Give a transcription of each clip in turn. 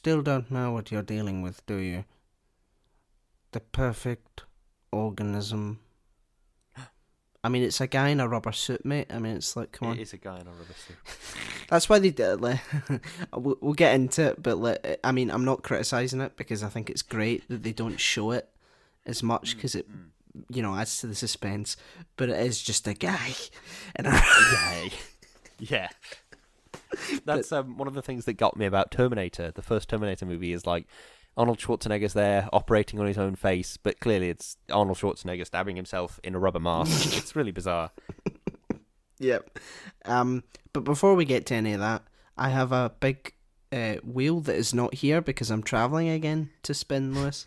still don't know what you're dealing with, do you? The perfect organism. I mean, it's a guy in a rubber suit, mate. I mean, it's like, come on. It is a guy in a rubber suit. That's why they did it. Like, we'll get into it, but like, I mean, I'm not criticising it because I think it's great that they don't show it as much because it, adds to the suspense. But it is just a guy. And Yeah. That's one of the things that got me about Terminator. The first Terminator movie is like Arnold Schwarzenegger's there operating on his own face, but clearly it's Arnold Schwarzenegger stabbing himself in a rubber mask. It's really bizarre. Yep. But before we get to any of that, I have a big wheel that is not here because I'm travelling again to spin, Lewis.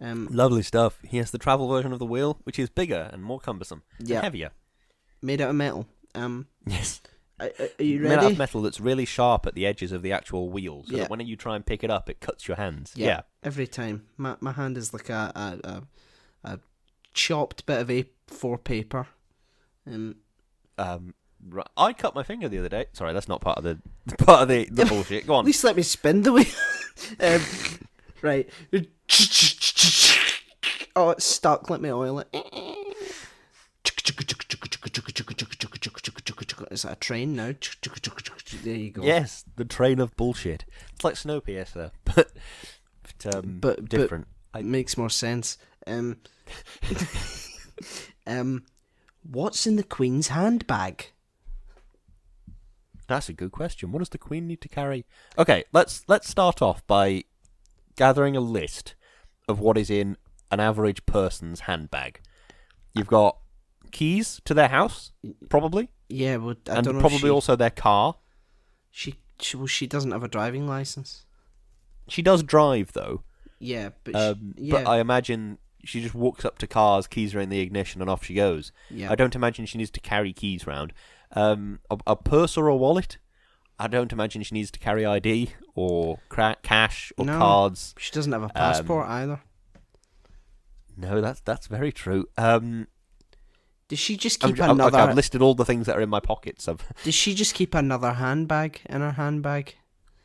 Lovely stuff. He has the travel version of the wheel, which is bigger and more cumbersome and heavier. Made out of metal. Yes. Are you ready? Made out of metal that's really sharp at the edges of the actual wheel, so that when you try and pick it up, it cuts your hands. Yeah. Every time. My hand is like a chopped bit of A4 paper. I cut my finger the other day. Sorry, that's not part of the bullshit. Go on. At least let me spin the wheel. Right. Oh, it's stuck. Let me oil it. Is that a train now? There you go. Yes, the train of bullshit. It's like Snowpiercer, but different. It makes more sense. What's in the Queen's handbag? That's a good question. What does the Queen need to carry? Okay, let's start off by gathering a list of what is in an average person's handbag. You've got keys to their house, probably. Yeah, well, I and don't know. Probably also their car. She doesn't have a driving license. She does drive though. Yeah, but but I imagine she just walks up to cars, keys are in the ignition, and off she goes. Yeah. I don't imagine she needs to carry keys around. A purse or a wallet. I don't imagine she needs to carry ID or cash or cards. She doesn't have a passport either. No, that's very true. Does she just keep another... Okay, I've listed all the things that are in my pockets. Does she just keep another handbag in her handbag?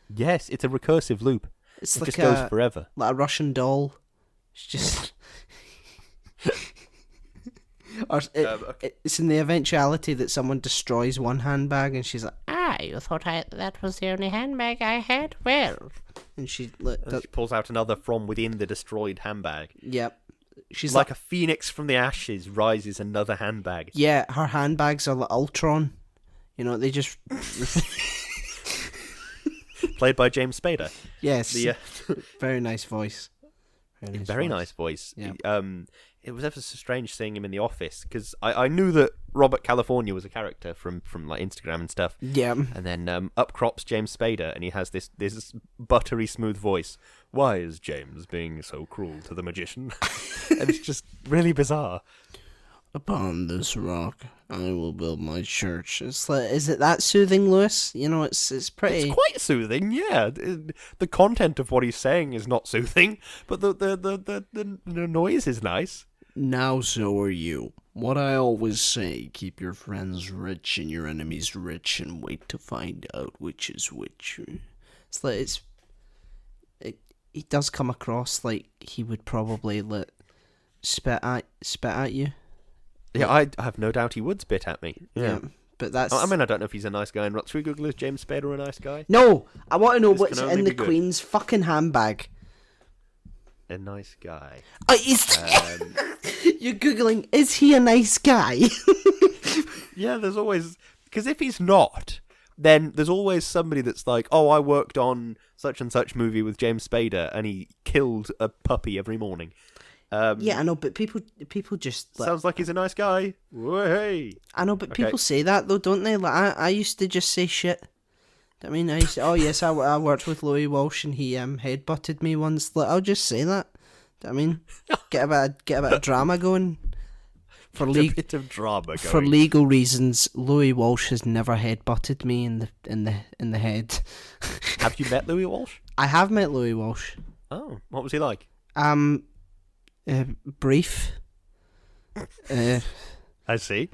Yes, it's a recursive loop. It just goes forever. Like a Russian doll. It's just... It's in the eventuality that someone destroys one handbag and she's like, you thought that was the only handbag I had? Well... And she pulls out another from within the destroyed handbag. Yep. She's like a phoenix from the ashes rises another handbag. Yeah, her handbags are like Ultron. You know, they just... Played by James Spader. Yes. Very nice voice. Very nice voice. Yeah. It was ever so strange seeing him in The Office, because I knew that Robert California was a character from like Instagram and stuff. Yeah. And then up crops James Spader, and he has this buttery smooth voice. Why is James being so cruel to the magician? And it's just really bizarre. Upon this rock, I will build my church. It's like, is it that soothing, Lewis? You know, it's pretty. It's quite soothing, yeah. The content of what he's saying is not soothing, but the noise is nice. Now so are you. What I always say: keep your friends rich and your enemies rich, and wait to find out which is which. It's like he does come across like he would probably spit at you. Yeah, I have no doubt he would spit at me. Yeah. But that's... I mean, I don't know if he's a nice guy. Should we Google, is James Spader a nice guy? No! I want to know what's in the Queen's fucking handbag. A nice guy. You're Googling, is he a nice guy? Yeah, there's always... Because if he's not, then there's always somebody that's like, oh, I worked on such and such movie with James Spader, and he killed a puppy every morning. Yeah, I know, but people just... Sounds like he's a nice guy. Hey. I know, but people say that, though, don't they? Like, I used to just say shit. I mean, I used to, oh, yes, I worked with Louis Walsh, and he headbutted me once. Like, I'll just say that. I mean, get a bit of drama going. A bit of drama going. For legal reasons, Louis Walsh has never headbutted me in the head. Have you met Louis Walsh? I have met Louis Walsh. Oh, what was he like? Brief. I see.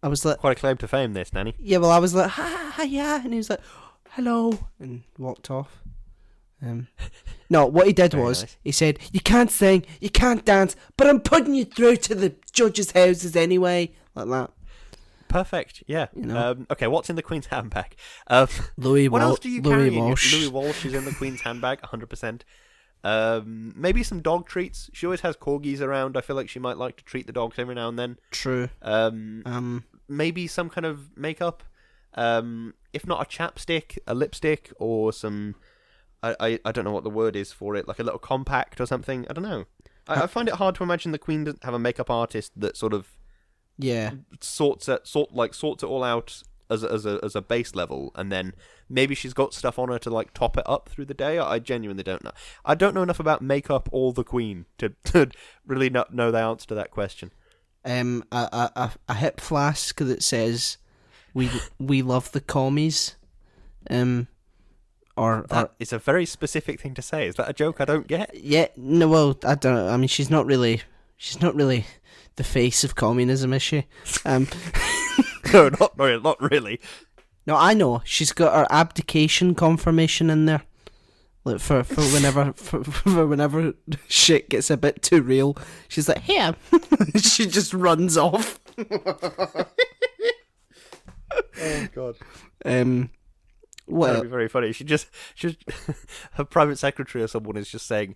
I was like... Quite a claim to fame, this, Nanny. Yeah, well, I was like, hi, yeah, and he was like, hello, and walked off. No, what he did Very was, nice. he said, "You can't sing, you can't dance, but I'm putting you through to the judges' houses anyway." Like that. Perfect. Yeah. You know. Okay. What's in the Queen's handbag? What else do you Louis carry? Walsh. Louis Walsh is in the Queen's handbag, 100%. Maybe some dog treats. She always has corgis around. I feel like she might like to treat the dogs every now and then. True. Maybe some kind of makeup. If not a chapstick, a lipstick, or some. I don't know what the word is for it, like a little compact or something. I don't know. I find it hard to imagine the Queen doesn't have a makeup artist that sort of sorts it all out as a base level, and then maybe she's got stuff on her to like top it up through the day. I genuinely don't know. I don't know enough about makeup or the Queen to really know the answer to that question. A hip flask that says we love the commies. It's a very specific thing to say. Is that a joke I don't get? Yeah, no, well, I don't know. I mean, she's not really the face of communism, is she? No, not really. No, I know. She's got her abdication confirmation in there. Like for whenever shit gets a bit too real, she's like, "Here." She just runs off. Oh God. Well, That'd be very funny. She's her private secretary or someone is just saying,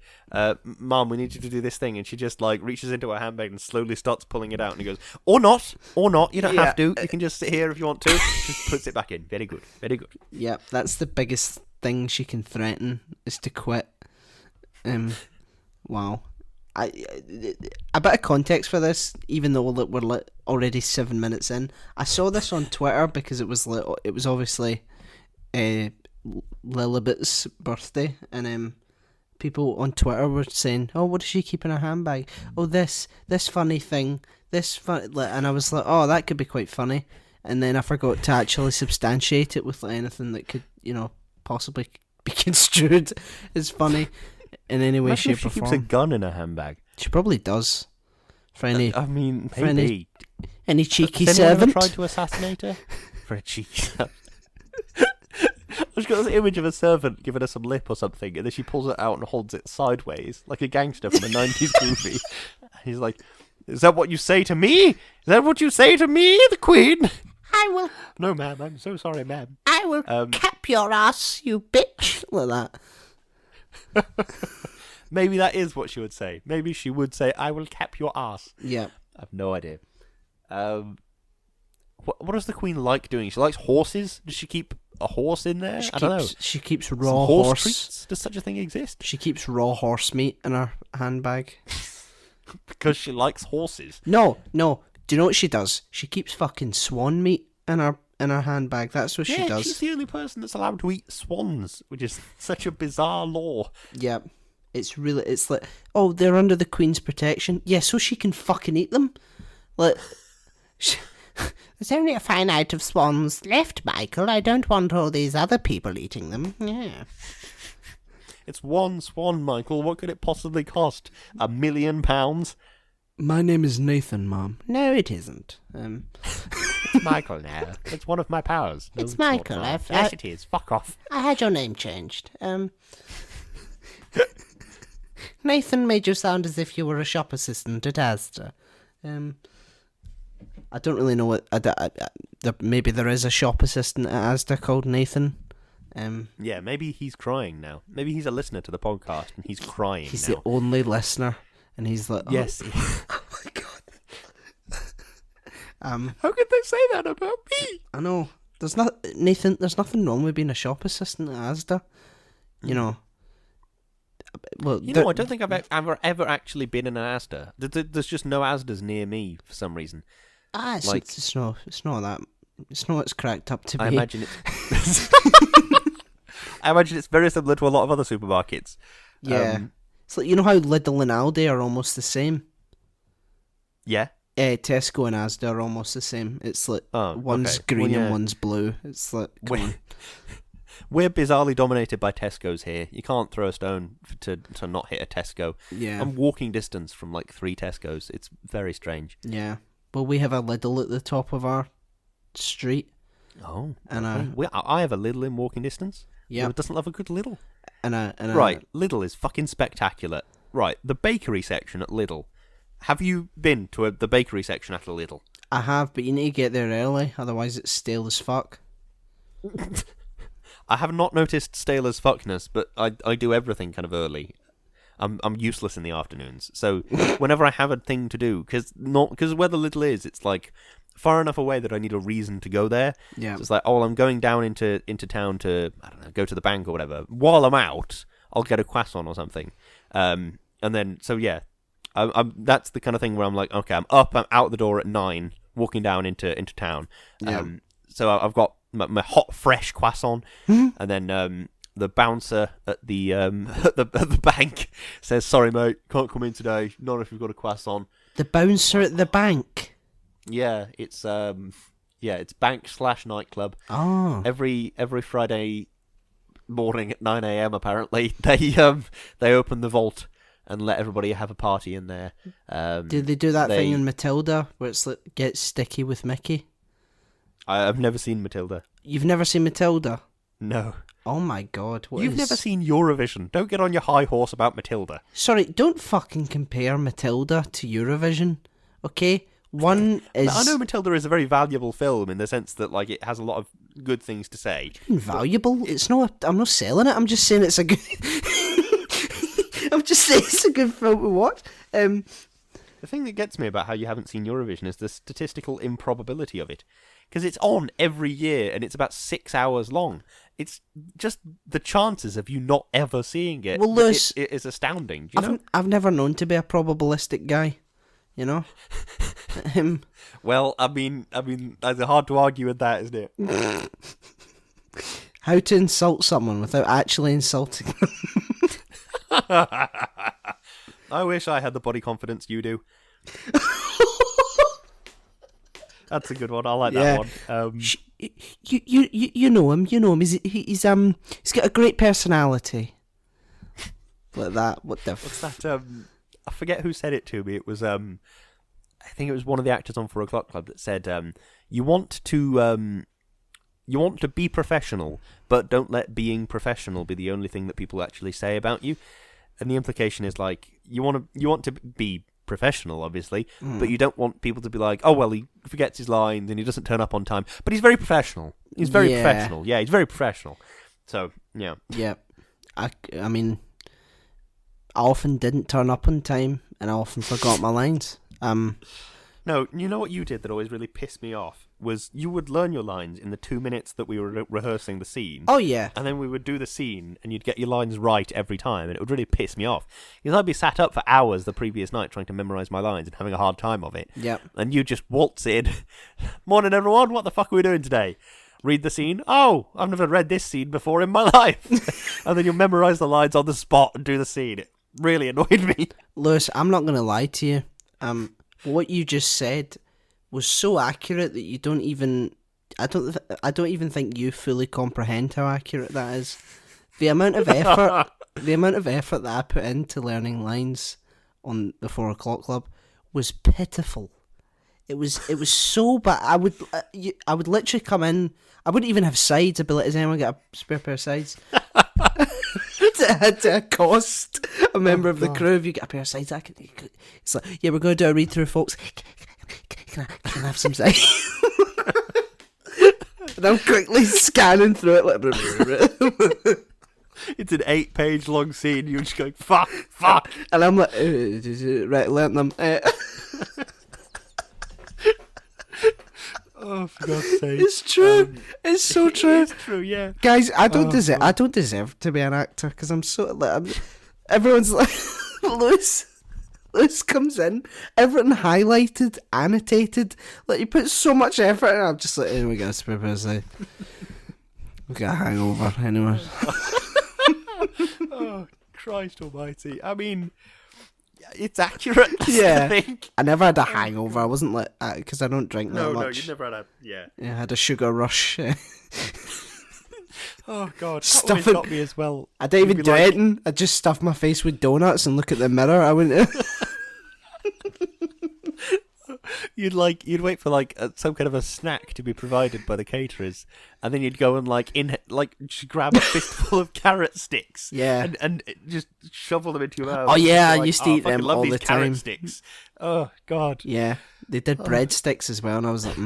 "Mom, we need you to do this thing," and she just like reaches into her handbag and slowly starts pulling it out, and he goes, "Or not. You don't have to. You can just sit here if you want to." Just puts it back in. Very good. Yeah, that's the biggest thing she can threaten is to quit. Wow. A bit of context for this, even though we're already 7 minutes in. I saw this on Twitter because it was obviously Lilibet's birthday, and people on Twitter were saying, "Oh, what does she keep in her handbag? Oh, this funny thing, and I was like, "Oh, that could be quite funny," and then I forgot to actually substantiate it with anything that could, possibly be construed as funny in any way, Imagine shape, if she or keeps form. a gun in her handbag. She probably does. For any, I mean, for maybe. any cheeky Has anyone ever servant. tried to assassinate her? For a cheeky servant. I've got this image of a servant giving her some lip or something, and then she pulls it out and holds it sideways, like a gangster from a 90s movie. He's like, "Is that what you say to me? Is that what you say to me, the Queen?" I will. "No, ma'am, I'm so sorry, ma'am." I will cap your ass, you bitch. Like that. Maybe that is what she would say. Maybe she would say, "I will cap your ass." Yeah. I have no idea. What does the Queen like doing? She likes horses. Does she keep a horse in there? I don't know. She keeps Some raw horse treats? Does such a thing exist? She keeps raw horse meat in her handbag. Because she likes horses. No. Do you know what she does? She keeps fucking swan meat in her handbag. That's what she does. She's the only person that's allowed to eat swans, which is such a bizarre law. Yeah. It's like, oh, they're under the Queen's protection. Yeah, so she can fucking eat them. Like, there's only a finite of swans left, Michael. I don't want all these other people eating them. Yeah. It's one swan, Michael. What could it possibly cost? £1 million? My name is Nathan, Mom. No, it isn't. It's Michael now. It's one of my powers. It's Michael. Yes, it is. Fuck off. I had your name changed. Nathan made you sound as if you were a shop assistant at Asda. I don't really know what. Maybe there is a shop assistant at Asda called Nathan. Yeah, maybe he's crying now. Maybe he's a listener to the podcast and he's crying He's now. the only listener, and he's like, Yes. Oh my god. How could they say that about me? I know. There's nothing wrong with being a shop assistant at Asda. You know. Well, I don't think I've ever actually been in an Asda. There's just no Asdas near me for some reason. It's not that. It's not what it's cracked up to be. I imagine it's. I imagine it's very similar to a lot of other supermarkets. Yeah, it's like, you know how Lidl and Aldi are almost the same. Yeah. Tesco and Asda are almost the same. It's like one's green and one's blue. It's like, come on. We're bizarrely dominated by Tesco's here. You can't throw a stone to not hit a Tesco. Yeah. I'm walking distance from like 3 Tesco's. It's very strange. Yeah. Well, we have a Lidl at the top of our street. Oh. And I have a Lidl in walking distance. Yeah. It doesn't love a good Lidl. Right, Lidl is fucking spectacular. Right, the bakery section at Lidl. Have you been to the bakery section at a Lidl? I have, but you need to get there early, otherwise it's stale as fuck. I have not noticed stale as fuckness, but I do everything kind of early. I'm useless in the afternoons, so whenever I have a thing to do, because where the Lidl is, it's like far enough away that I need a reason to go there. Yeah. So it's like, I'm going down into town to, I don't know, go to the bank or whatever. While I'm out, I'll get a croissant or something. And then, so yeah, I'm that's the kind of thing where I'm like, okay, I'm out the door at 9, walking down into town. Yeah. So I've got my hot, fresh croissant, and then the bouncer at the at the bank says, "Sorry, mate, can't come in today. Not if you've got a croissant." The bouncer at the bank. Yeah, it's bank/nightclub. Oh. Every Friday morning at 9 a.m. apparently they open the vault and let everybody have a party in there. Did they do that thing in Matilda where it's like gets sticky with Mickey? I've never seen Matilda. You've never seen Matilda? No. Oh my god! You've never seen Eurovision. Don't get on your high horse about Matilda. Sorry, don't fucking compare Matilda to Eurovision, okay? One is... I know Matilda is a very valuable film in the sense that like it has a lot of good things to say. Invaluable? It's not... I'm not selling it. I'm just saying it's a good... I'm just saying it's a good film to watch. The thing that gets me about how you haven't seen Eurovision is the statistical improbability of it. Because it's on every year and it's about 6 hours long. It's just the chances of you not ever seeing it. Well, Lewis, it is astounding. Do you know? I've never known to be a probabilistic guy, you know? Well, I mean, it's hard to argue with that, isn't it? How to insult someone without actually insulting them. I wish I had the body confidence you do. That's a good one. I like that one. You know him. You know him. He's got a great personality. Like that. What the? What's that? I forget who said it to me. It was I think it was one of the actors on 4 O'Clock Club that said, "You want to be professional, but don't let being professional be the only thing that people actually say about you." And the implication is like you want to be professional, obviously, but you don't want people to be like, "Oh well, he forgets his lines and he doesn't turn up on time," but he's very professional. He's very professional. Yeah, he's very professional. So yeah. Yeah, I mean, I often didn't turn up on time, and I often forgot my lines. No, you know what you did that always really pissed me off was you would learn your lines in the 2 minutes that we were rehearsing the scene. Oh yeah. And then we would do the scene, and you'd get your lines right every time, and it would really piss me off. Because I'd be sat up for hours the previous night trying to memorise my lines and having a hard time of it. Yep. And you just waltz in. "Morning, everyone. What the fuck are we doing today?" Read the scene. "Oh, I've never read this scene before in my life." And then you'll memorise the lines on the spot and do the scene. It really annoyed me. Lewis, I'm not going to lie to you. What you just said was so accurate that you don't even... I don't even think you fully comprehend how accurate that is. The amount of effort that I put into learning lines on the 4 O'Clock Club was pitiful. It was so bad. I would literally come in. I wouldn't even have sides. I'd be like, "Does anyone get a spare pair of sides?" to accost a member of the crew. "If you get a pair of sides, it's like, "Yeah, we're going to do a read through, folks. Can I have some sides?" And I'm quickly scanning through it like. It's an 8-page long scene. You're just going fuck, and I'm like, right, learnt them. Oh, for God's sake! It's true. It's so true. It's true. Yeah, guys, I don't deserve to be an actor because I'm so. Everyone's like, Lewis comes in, everything highlighted, annotated. Like, you put so much effort, and I'm just like, "Here we go, spare say." We got a hangover anyway. Oh, Christ Almighty! I mean, it's accurate. Yeah, I think. I never had a hangover. I wasn't like because I don't drink that much. No, you never had a Yeah, I had a sugar rush. Oh God, that Stuffing. always got me as well. I didn't even do anything. I just stuffed my face with donuts and look at the mirror. I went. You'd wait for some kind of a snack to be provided by the caterers, and then you'd go and just grab a fistful of carrot sticks, Yeah. and just shovel them into your mouth. Oh yeah, I You're used to eat I fucking them love all these the carrot time. sticks. Oh God. Yeah, they did breadsticks as well, and I was like,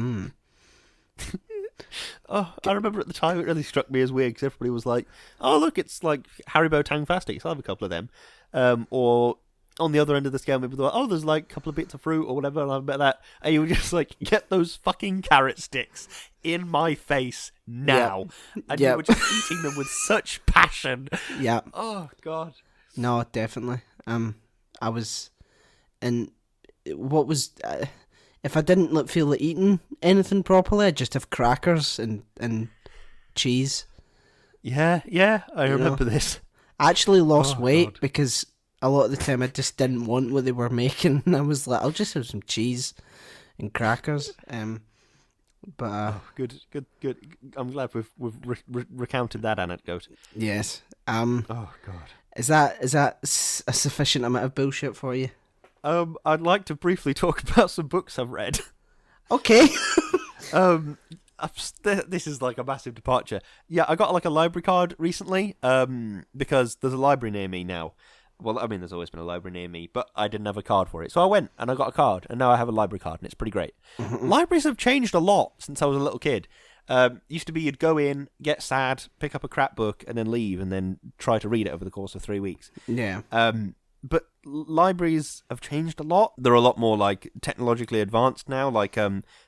Oh, I remember at the time it really struck me as weird because everybody was like, "Oh, look, it's like Haribo Tangfastics. I'll have a couple of them." Or on the other end of the scale, maybe they're like, "Oh, there's like a couple of bits of fruit or whatever. I'll have a bit of that." And you were just like, "Get those fucking carrot sticks in my face now!" And you Yep. were just eating them with such passion. yeah. Oh God. No, definitely. I was, and what was, if I didn't feel like eating anything properly, I'd just have crackers and cheese. Yeah, I remember this. I actually lost Oh, weight God. because a lot of the time I just didn't want what they were making, and I was like, I'll just have some cheese and crackers. But Good. I'm glad we've recounted that anecdote. yes. Oh God. Is that a sufficient amount of bullshit for you? I'd like to briefly talk about some books I've read. Okay. This is like a massive departure. Yeah, I got like a library card recently. Because there's a library near me now. Well, I mean, there's always been a library near me, but I didn't have a card for it, so I went and I got a card, and now I have a library card, and it's pretty great. Libraries have changed a lot since I was a little kid. Used to be you'd go in, get sad, pick up a crap book, and then leave, and then try to read it over the course of 3 weeks. Yeah. But libraries have changed a lot. They're a lot more like technologically advanced now. Like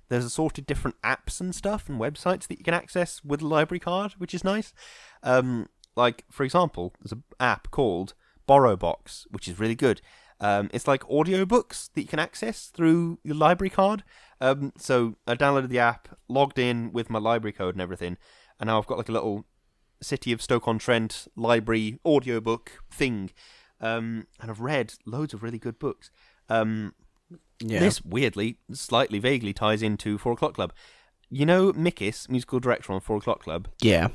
there's a sort of different apps and stuff and websites that you can access with a library card, which is nice. Like for example, there's an app called BorrowBox, which is really good. It's like audiobooks that you can access through your library card. So I downloaded the app, logged in with my library code and everything, and now I've got like a little City of Stoke-on-Trent library audiobook thing. And I've read loads of really good books. Yeah. This weirdly, slightly vaguely ties into 4 O'Clock Club. You know Mikis, musical director on 4 O'Clock Club? Yeah.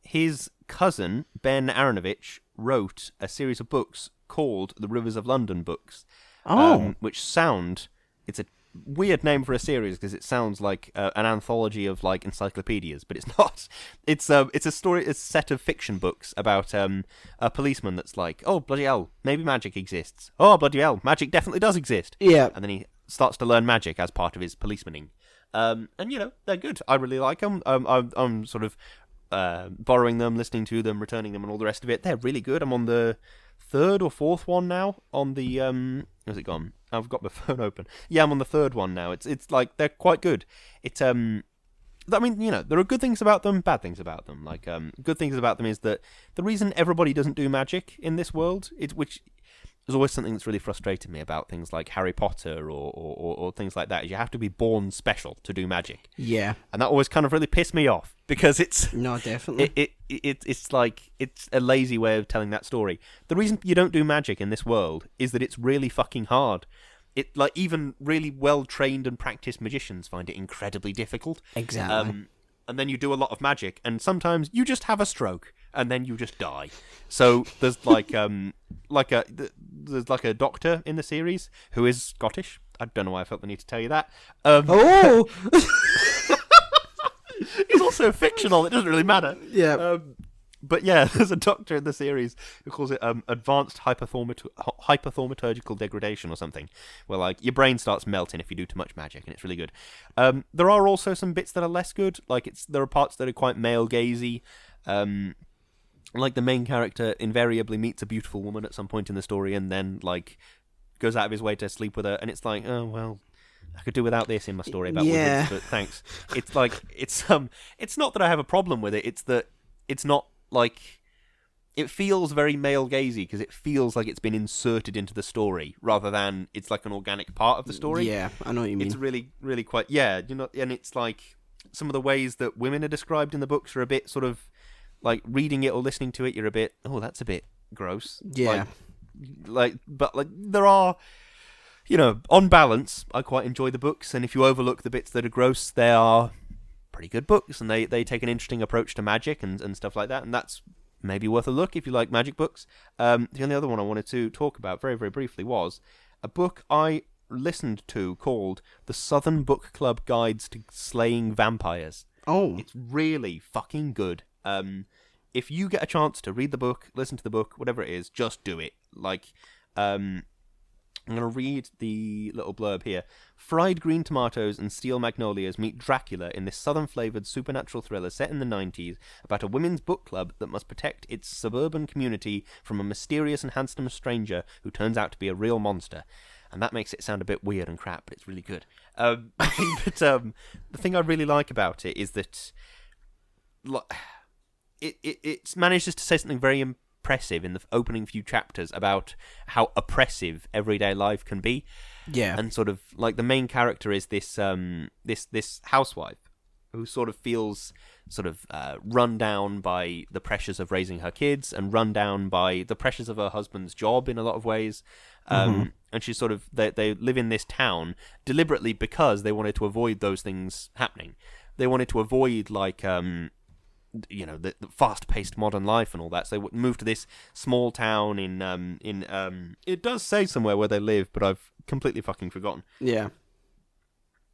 His cousin, Ben Aronovich, wrote a series of books called the Rivers of London books. Oh. It's a weird name for a series because it sounds like an anthology of like encyclopedias, but it's not. It's a set of fiction books about a policeman that's like, oh bloody hell, maybe magic exists. Oh bloody hell, magic definitely does exist. Yeah. And then he starts to learn magic as part of his policemaning. And you know they're good. I really like them. I'm sort of borrowing them, listening to them, returning them, and all the rest of it. They're really good. I'm on the 3rd or 4th one now. On the where's it gone? I've got my phone open. Yeah, I'm on the 3rd one now. It's like they're quite good. It's I mean, you know, there are good things about them, bad things about them. Like good things about them is that the reason everybody doesn't do magic in this world, which is always something that's really frustrated me about things like Harry Potter or things like that, is you have to be born special to do magic. Yeah. And that always kind of really pissed me off because it's No, definitely. it's like it's a lazy way of telling that story. The reason you don't do magic in this world is that it's really fucking hard. It like even really well trained and practiced magicians find it incredibly difficult. Exactly. And then you do a lot of magic, and sometimes you just have a stroke, and then you just die. So there's like there's like a doctor in the series who is Scottish. I don't know why I felt the need to tell you that. Oh. He's also fictional. It doesn't really matter. Yeah. But yeah, there's a doctor in the series who calls it advanced hyperthaumaturgical degradation or something, where like your brain starts melting if you do too much magic, and it's really good. There are also some bits that are less good. Like there are parts that are quite male gazy. Like the main character invariably meets a beautiful woman at some point in the story, and then like goes out of his way to sleep with her, and it's like, oh well, I could do without this in my story about Yeah. wizards, but thanks. It's like it's not that I have a problem with it. It's that it's not like it feels very male gazy because it feels like it's been inserted into the story rather than it's like an organic part of the story. Yeah, I know what you mean. It's really, really quite you know, and it's like some of the ways that women are described in the books are a bit sort of like reading it or listening to it. You're a bit, oh, that's a bit gross. Yeah. But there are. You know, on balance, I quite enjoy the books, and if you overlook the bits that are gross, they are pretty good books, and they take an interesting approach to magic and stuff like that, and that's maybe worth a look if you like magic books. The only other one I wanted to talk about very, very briefly was a book I listened to called The Southern Book Club Guides to Slaying Vampires. Oh. It's really fucking good. If you get a chance to read the book, listen to the book, whatever it is, just do it. Like, I'm going to read the little blurb here. Fried green tomatoes and steel magnolias meet Dracula in this southern-flavoured supernatural thriller set in the 90s about a women's book club that must protect its suburban community from a mysterious and handsome stranger who turns out to be a real monster. And that makes it sound a bit weird and crap, but it's really good. The thing I really like about it is that it manages to say something very impressive in the opening few chapters about how oppressive everyday life can be. Yeah. And sort of like the main character is this this housewife who sort of feels sort of run down by the pressures of raising her kids and run down by the pressures of her husband's job in a lot of ways. And she's sort of they live in this town deliberately because they wanted to avoid those things happening. They wanted to avoid like the fast-paced modern life and all that. So they moved to this small town in it does say somewhere where they live, but I've completely fucking forgotten. Yeah.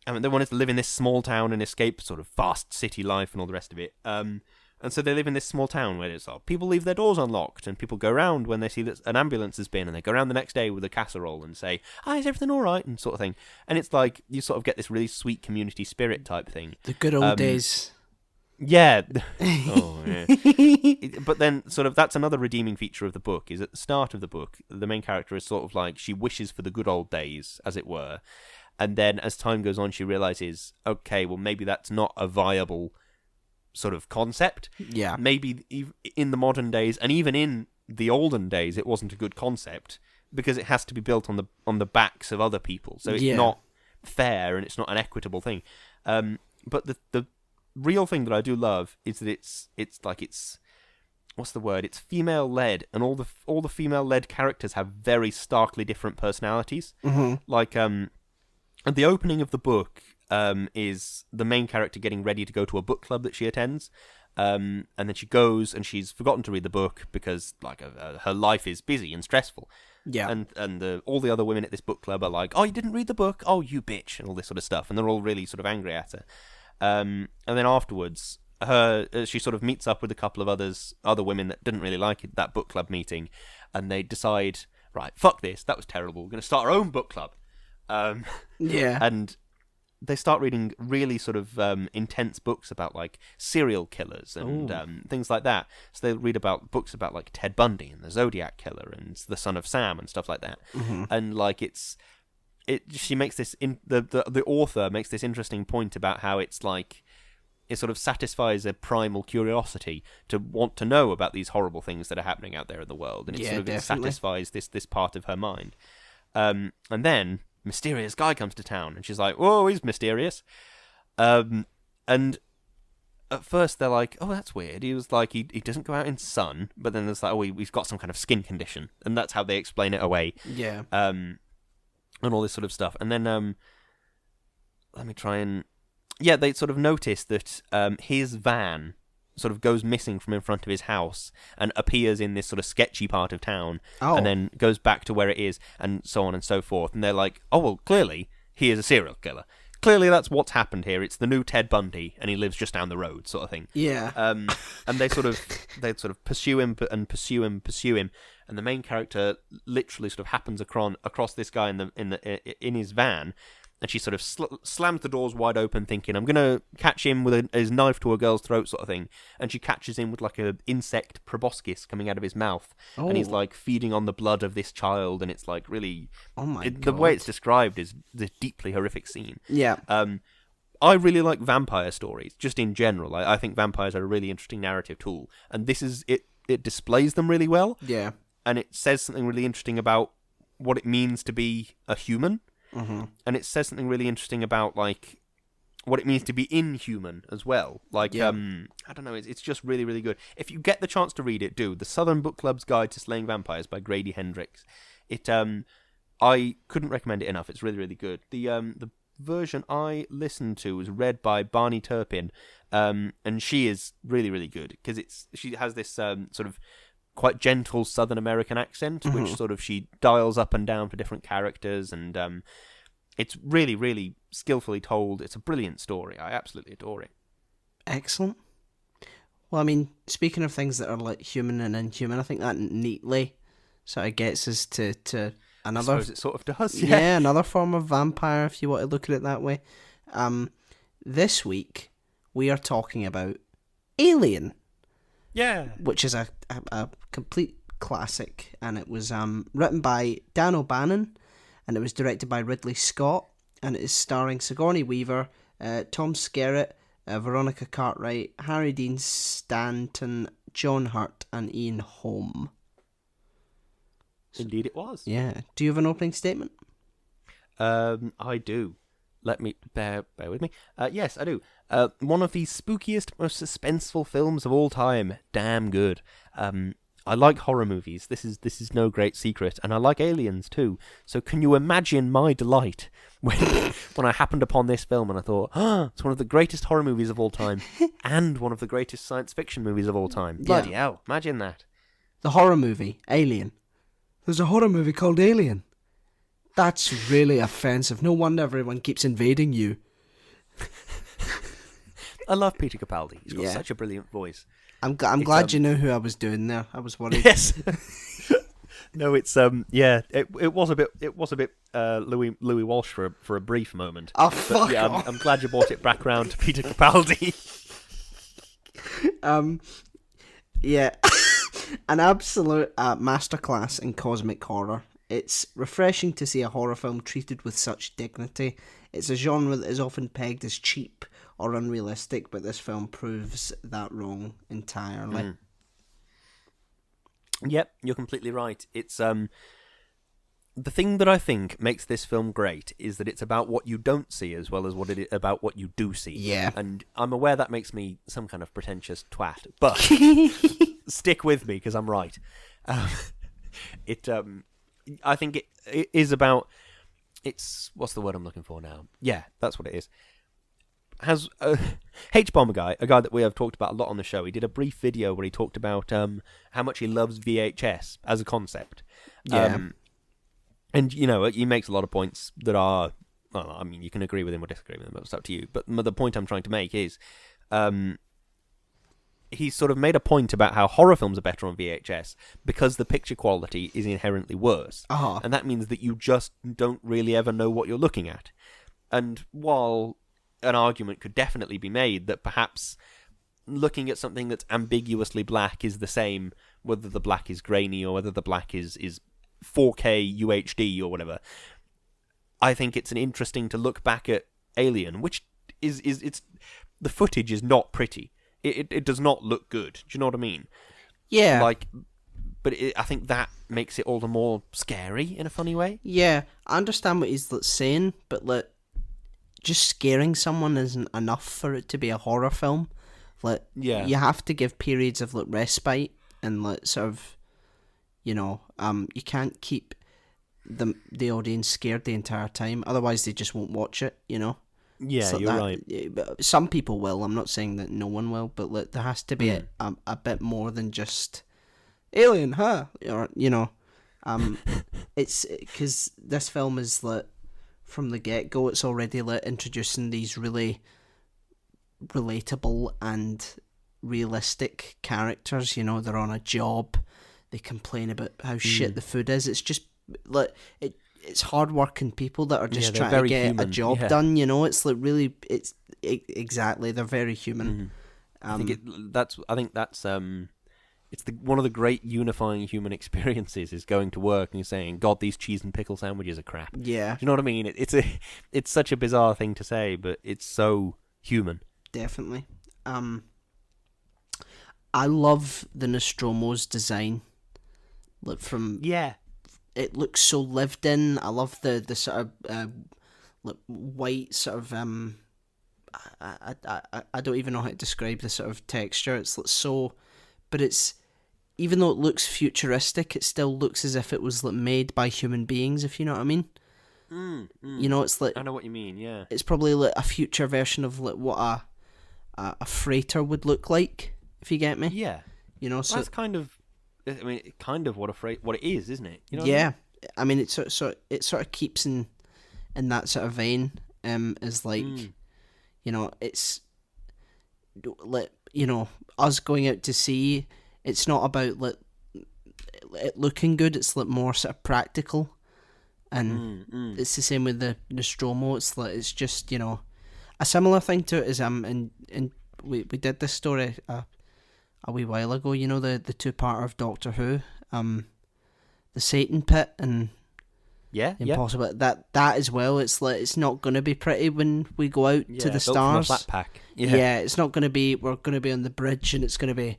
I mean, they wanted to live in this small town and escape sort of fast city life and all the rest of it. And so they live in this small town where it's people leave their doors unlocked, and people go around when they see that an ambulance has been, and they go around the next day with a casserole and say, is everything all right? And sort of thing. And it's like, you sort of get this really sweet community spirit type thing. The good old days. Yeah. Oh, yeah. But then, sort of, that's another redeeming feature of the book, is at the start of the book, the main character is sort of like, she wishes for the good old days, as it were. And then, as time goes on, she realizes, okay, well, maybe that's not a viable sort of concept. Yeah. Maybe in the modern days, and even in the olden days, it wasn't a good concept, because it has to be built on the backs of other people. So it's not fair, and it's not an equitable thing. But the real thing that I do love is that it's what's the word? It's female led, and all the female led characters have very starkly different personalities. Mm-hmm. Like at the opening of the book is the main character getting ready to go to a book club that she attends, and then she goes and she's forgotten to read the book because like her life is busy and stressful. Yeah. And all the other women at this book club are like, oh, you didn't read the book? Oh, you bitch, and all this sort of stuff, and they're all really sort of angry at her. And then afterwards, she sort of meets up with a couple of other women that didn't really like that book club meeting, and they decide, right, fuck this, that was terrible, we're going to start our own book club. Yeah. And they start reading really sort of intense books about like serial killers and things like that. So they read about books about like Ted Bundy and the Zodiac Killer and the Son of Sam and stuff like that. Mm-hmm. And like she makes this the author makes this interesting point about how it's like it sort of satisfies a primal curiosity to want to know about these horrible things that are happening out there in the world, and it satisfies this part of her mind. And then mysterious guy comes to town, and she's like, whoa, he's mysterious. And at first they're like, oh, that's weird. He was like, he doesn't go out in sun, but then there's like, oh, he's got some kind of skin condition, and that's how they explain it away. Yeah. And all this sort of stuff. And then, let me try and... Yeah, they sort of notice that his van sort of goes missing from in front of his house and appears in this sort of sketchy part of town, and then goes back to where it is, and so on and so forth. And they're like, oh, well, clearly he is a serial killer. Clearly that's what's happened here. It's the new Ted Bundy, and he lives just down the road, sort of thing. Yeah. And they sort of pursue him and pursue him, and the main character literally sort of happens across this guy in his van. And she sort of slams the doors wide open, thinking, I'm going to catch him with his knife to a girl's throat, sort of thing. And she catches him with like an insect proboscis coming out of his mouth. Oh. And he's like feeding on the blood of this child. And it's like really... Oh my God. The way it's described is this deeply horrific scene. Yeah. I really like vampire stories, just in general. I think vampires are a really interesting narrative tool. And this is... It displays them really well. Yeah. And it says something really interesting about what it means to be a human. Mm-hmm. And it says something really interesting about like what it means to be inhuman as well. Like, I don't know, it's just really, really good. If you get the chance to read it, do. The Southern Book Club's Guide to Slaying Vampires by Grady Hendrix. I couldn't recommend it enough. It's really, really good. The version I listened to was read by Barney Turpin, and she is really, really good because she has this sort of quite gentle Southern American accent, which sort of she dials up and down for different characters, and It's really, really skillfully told. It's a brilliant story. I absolutely adore it. Excellent. Well, I mean, speaking of things that are like human and inhuman, I think that neatly sort of gets us to another. I suppose it sort of does. Yeah. Yeah, another form of vampire, if you want to look at it that way. This week we are talking about Alien. Yeah. Which is a complete classic, and it was written by Dan O'Bannon, and it was directed by Ridley Scott, and it is starring Sigourney Weaver, Tom Skerritt, Veronica Cartwright, Harry Dean Stanton, John Hurt, and Ian Holm. Indeed it was. Yeah. Do you have an opening statement? I do. Let me bear with me. Yes, I do. One of the spookiest, most suspenseful films of all time. Damn good. I like horror movies. This is no great secret, and I like aliens too. So can you imagine my delight when I happened upon this film and I thought, it's one of the greatest horror movies of all time, and one of the greatest science fiction movies of all time. Bloody hell! Imagine that. The horror movie Alien. There's a horror movie called Alien. That's really offensive. No wonder everyone keeps invading you. I love Peter Capaldi. He's got such a brilliant voice. I'm glad you knew who I was doing there. I was worried. Yes. No, it's it was a bit Louis Walsh for a brief moment. Oh fuck! Yeah, I'm glad you brought it back round to Peter Capaldi. Yeah, an absolute masterclass in cosmic horror. It's refreshing to see a horror film treated with such dignity. It's a genre that is often pegged as cheap or unrealistic, but this film proves that wrong entirely. Yep, you're completely right. It's the thing that I think makes this film great is that it's about what you don't see as well as about what you do see. Yeah. And I'm aware that makes me some kind of pretentious twat, but stick with me because I'm right. I think it is about. What's the word I'm looking for now? Yeah, that's what it is. Has H-Bomber guy, a guy that we have talked about a lot on the show, he did a brief video where he talked about how much he loves VHS as a concept. Yeah. And, you know, he makes a lot of points that are, well, I mean, you can agree with him or disagree with him, it's up to you. But the point I'm trying to make is he's sort of made a point about how horror films are better on VHS because the picture quality is inherently worse. Uh-huh. And that means that you just don't really ever know what you're looking at. And while an argument could definitely be made that perhaps looking at something that's ambiguously black is the same whether the black is grainy or whether the black is 4K UHD or whatever, I think it's an interesting to look back at Alien, which is it's the footage is not pretty. It does not look good. Do you know what I mean? Yeah. But I think that makes it all the more scary in a funny way. Yeah, I understand what he's saying, but just scaring someone isn't enough for it to be a horror film. You have to give periods of respite and sort of, you can't keep the audience scared the entire time. Otherwise, they just won't watch it. Yeah, so you're right. Some people will. I'm not saying that no one will, but there has to be a bit more than just Alien, huh? Or it's because this film is from the get go. It's already introducing these really relatable and realistic characters. They're on a job. They complain about how shit the food is. It's just it's hard-working people that are just trying to get human. a job done. It's exactly, they're very human. I think that's it's one of the great unifying human experiences is going to work and you're saying, God, these cheese and pickle sandwiches are crap. Yeah. Do you know what I mean? It's such a bizarre thing to say, but it's so human. Definitely. I love the Nostromo's design. It looks so lived in. I love the sort of white sort of I don't even know how to describe the sort of texture. It's so, but it's, even though it looks futuristic, it still looks as if it was made by human beings, if you know what I mean. It's I know what you mean. Yeah, it's probably a future version of what a freighter would look like, if you get me. Yeah, so that's kind of. I mean, kind of what it is, isn't it? Yeah, I mean, it sort of keeps in in that sort of vein. Is like, Mm. it's like, us going out to sea. It's not about like it looking good. It's like more sort of practical, and it's the same with the Nostromo. It's like it's just a similar thing to it is and we did this story a wee while ago. The two-parter of Doctor Who, the Satan Pit and Yeah, Impossible. That as well. It's like it's not gonna be pretty when we go out to the built from a stars. flat pack. Yeah, it's not gonna be. We're gonna be on the bridge, and it's gonna be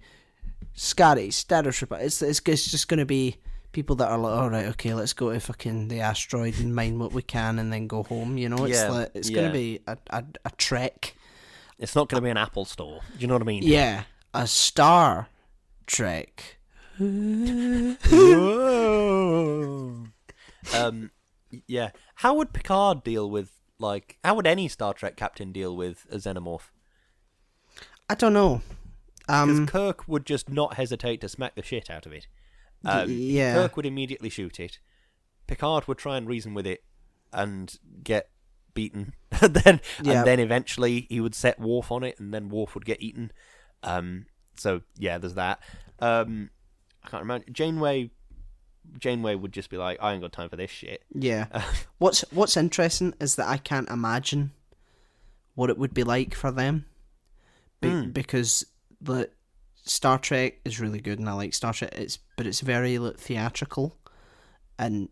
scary, status report. It's just gonna be people that are like, all right, okay, let's go to fucking the asteroid and mine what we can, and then go home. It's Yeah, like it's gonna be a trek. It's not going to be an Apple store. Do you know what I mean? Yeah, a Star Trek. Whoa. Yeah. How would Picard deal with, like, how would any Star Trek captain deal with a xenomorph? I don't know. Because Kirk would just not hesitate to smack the shit out of it. Yeah. Kirk would immediately shoot it. Picard would try and reason with it and get beaten. and then eventually he would set Worf on it, and then Worf would get eaten. So yeah, there's that. I can't remember. Janeway would just be like, I ain't got time for this shit. Yeah. What's interesting is that I can't imagine what it would be like for them, because the Star Trek is really good, and I like Star Trek. But it's very like, theatrical, and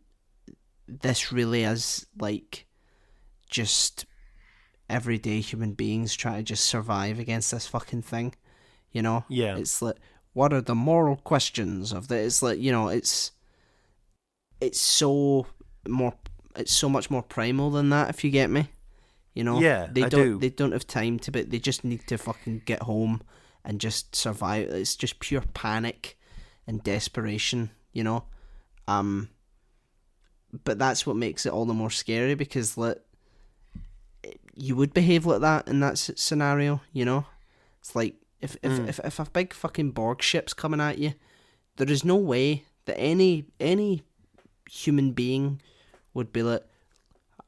this really is like just everyday human beings try to just survive against this fucking thing. Yeah. It's like, what are the moral questions of this? It's like, it's so much more primal than that, if you get me. Yeah, they I don't do. they don't have time to, but they just need to fucking get home and just survive. It's just pure panic and desperation, but that's what makes it all the more scary, because like you would behave like that in that scenario. It's like if a big fucking Borg ship's coming at you, there is no way that any human being would be like,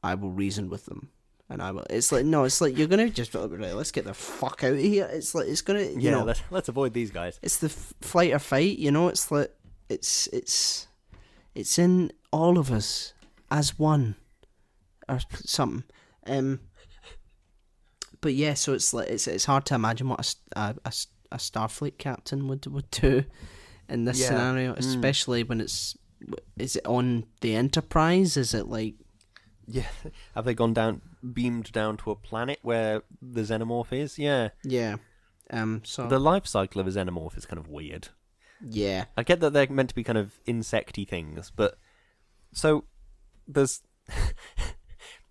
I will reason with them, and I will. It's like, no, it's like you're gonna just right, let's get the fuck out of here. It's like it's gonna, let's avoid these guys. It's the flight or fight. It's like it's in all of us as one or something. But yeah, so it's like it's hard to imagine what a Starfleet captain would do in this scenario, especially when is it on the Enterprise? Is it like, yeah, have they beamed down to a planet where the xenomorph is? Yeah. So the life cycle of a xenomorph is kind of weird. Yeah, I get that they're meant to be kind of insecty things, but so there's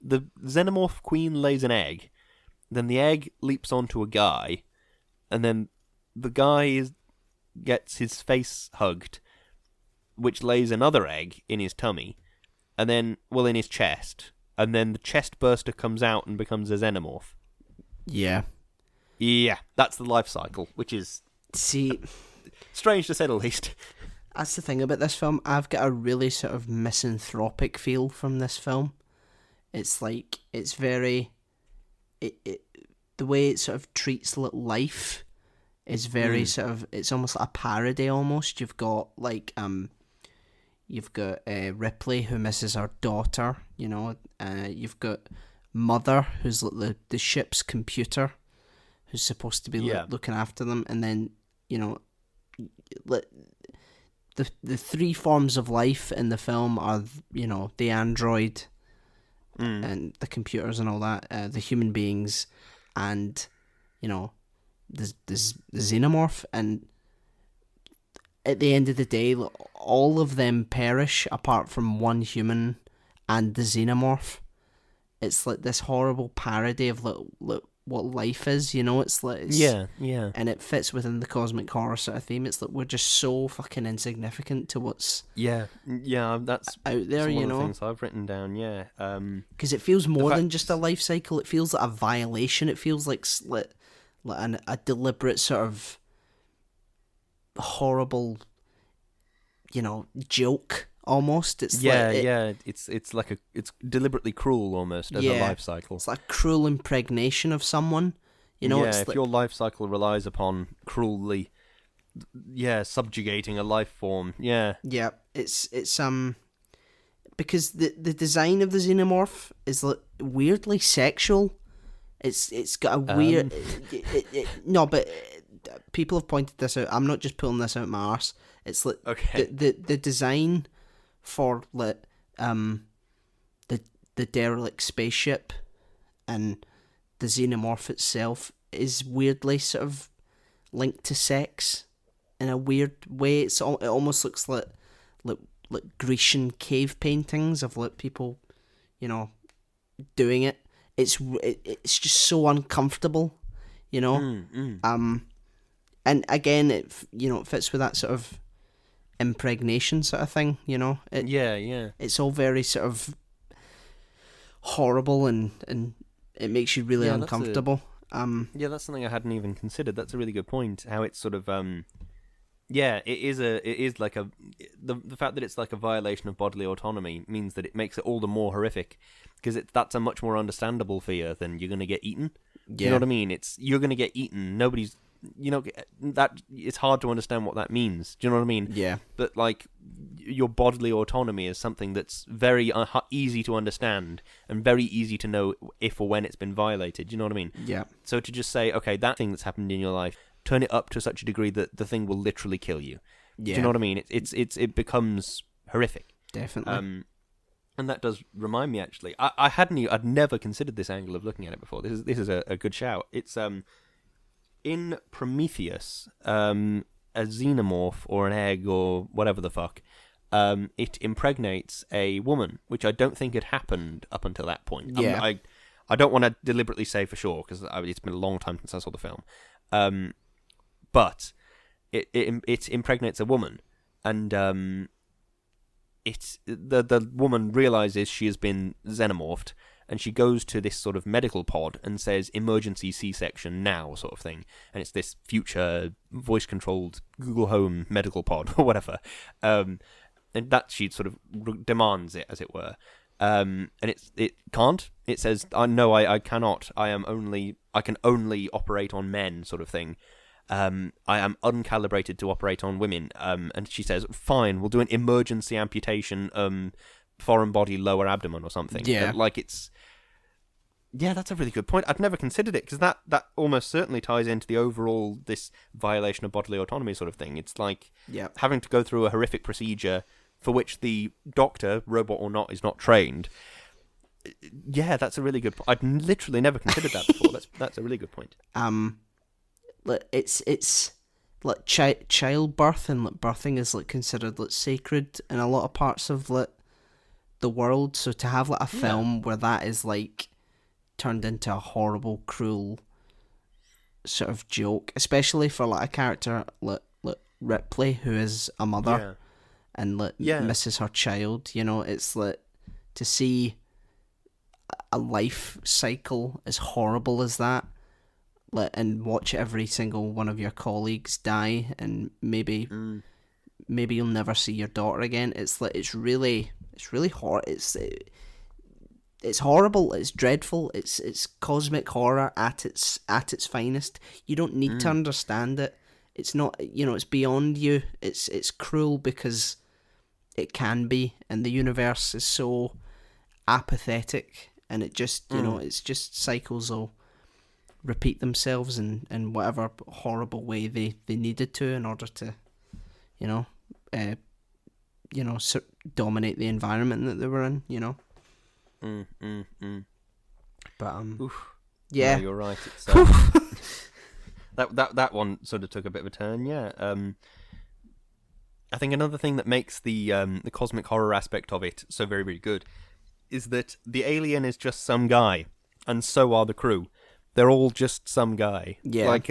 the xenomorph queen lays an egg, then the egg leaps onto a guy, and then the guy gets his face hugged, which lays another egg in his tummy, and then, in his chest, and then the chest burster comes out and becomes a xenomorph. Yeah, that's the life cycle, which is strange to say the least. That's the thing about this film. I've got a really sort of misanthropic feel from this film. It's like it's very, the way it sort of treats life is very sort of, it's almost like a parody almost. You've got like Ripley, who misses her daughter. You've got Mother, who's like the ship's computer, who's supposed to be looking after them, and then the three forms of life in the film are the android and the computers and all that, the human beings, and the xenomorph, and at the end of the day, all of them perish apart from one human and the xenomorph. It's like this horrible parody of what life is, It's like and it fits within the cosmic horror sort of theme. It's like we're just so fucking insignificant to what's that's out there, some of the things I've written down. Because it feels more than just a life cycle. It feels like a violation. It feels like a deliberate sort of horrible, joke almost. It's It's like it's deliberately cruel almost as a life cycle. It's like a cruel impregnation of someone. You know, if your life cycle relies upon cruelly, subjugating a life form. Yeah, it's because the design of the xenomorph is like weirdly sexual. It's got a weird. No, but people have pointed this out. I'm not just pulling this out my arse. It's like the design for like the derelict spaceship and the xenomorph itself is weirdly sort of linked to sex in a weird way. It almost looks like Grecian cave paintings of like people, you know, doing it. It's just so uncomfortable, you know. And again, it fits with that sort of impregnation sort of thing, you know. It's all very sort of horrible and it makes you really uncomfortable. That's something I hadn't even considered. That's a really good point. How it's sort of the fact that it's like a violation of bodily autonomy means that it makes it all the more horrific because that's a much more understandable fear than you're going to get eaten. You know what I mean? You're going to get eaten. Nobody's, that it's hard to understand what that means. Do you know what I mean? Yeah. But like your bodily autonomy is something that's very easy to understand and very easy to know if or when it's been violated. Do you know what I mean? Yeah. So to just say, okay, that thing that's happened in your life, turn it up to such a degree that the thing will literally kill you. Yeah. Do you know what I mean? It becomes horrific. Definitely. And that does remind me, actually, I'd never considered this angle of looking at it before. This is a good shout. It's in Prometheus, a xenomorph or an egg or whatever the fuck, it impregnates a woman, which I don't think had happened up until that point. Yeah. I don't want to deliberately say for sure because it's been a long time since I saw the film. But it impregnates a woman, and the woman realizes she has been xenomorphed, and she goes to this sort of medical pod and says emergency C-section now sort of thing, and it's this future voice controlled Google Home medical pod or whatever, and that she sort of demands it, as it were. And it can't. It says, I cannot. I can only operate on men, sort of thing. I am uncalibrated to operate on women. And she says, fine, we'll do an emergency amputation, foreign body, lower abdomen or something. Yeah. That's a really good point. I'd never considered it because that almost certainly ties into the overall this violation of bodily autonomy sort of thing. It's like having to go through a horrific procedure for which the doctor, robot or not, is not trained. Yeah, that's a really good point. I'd literally never considered that before. That's a really good point. It's like childbirth and like birthing is like considered like sacred in a lot of parts of like the world. So to have like a film where that is like turned into a horrible, cruel sort of joke, especially for like a character like Ripley, who is a mother and like misses her child, it's like to see a life cycle as horrible as that, like, and watch every single one of your colleagues die, and maybe you'll never see your daughter again. It's like it's really it's horrible. It's dreadful. It's cosmic horror at its finest. You don't need to understand it. It's not, it's beyond you. It's cruel because it can be, and the universe is so apathetic, and it just, it's just cycles will repeat themselves in whatever horrible way they needed to in order to, dominate the environment that they were in, But yeah, no, you're right. It's, that one sort of took a bit of a turn. Yeah. I think another thing that makes the cosmic horror aspect of it so very, very good is that the alien is just some guy, and so are the crew. They're all just some guy. Yeah. Like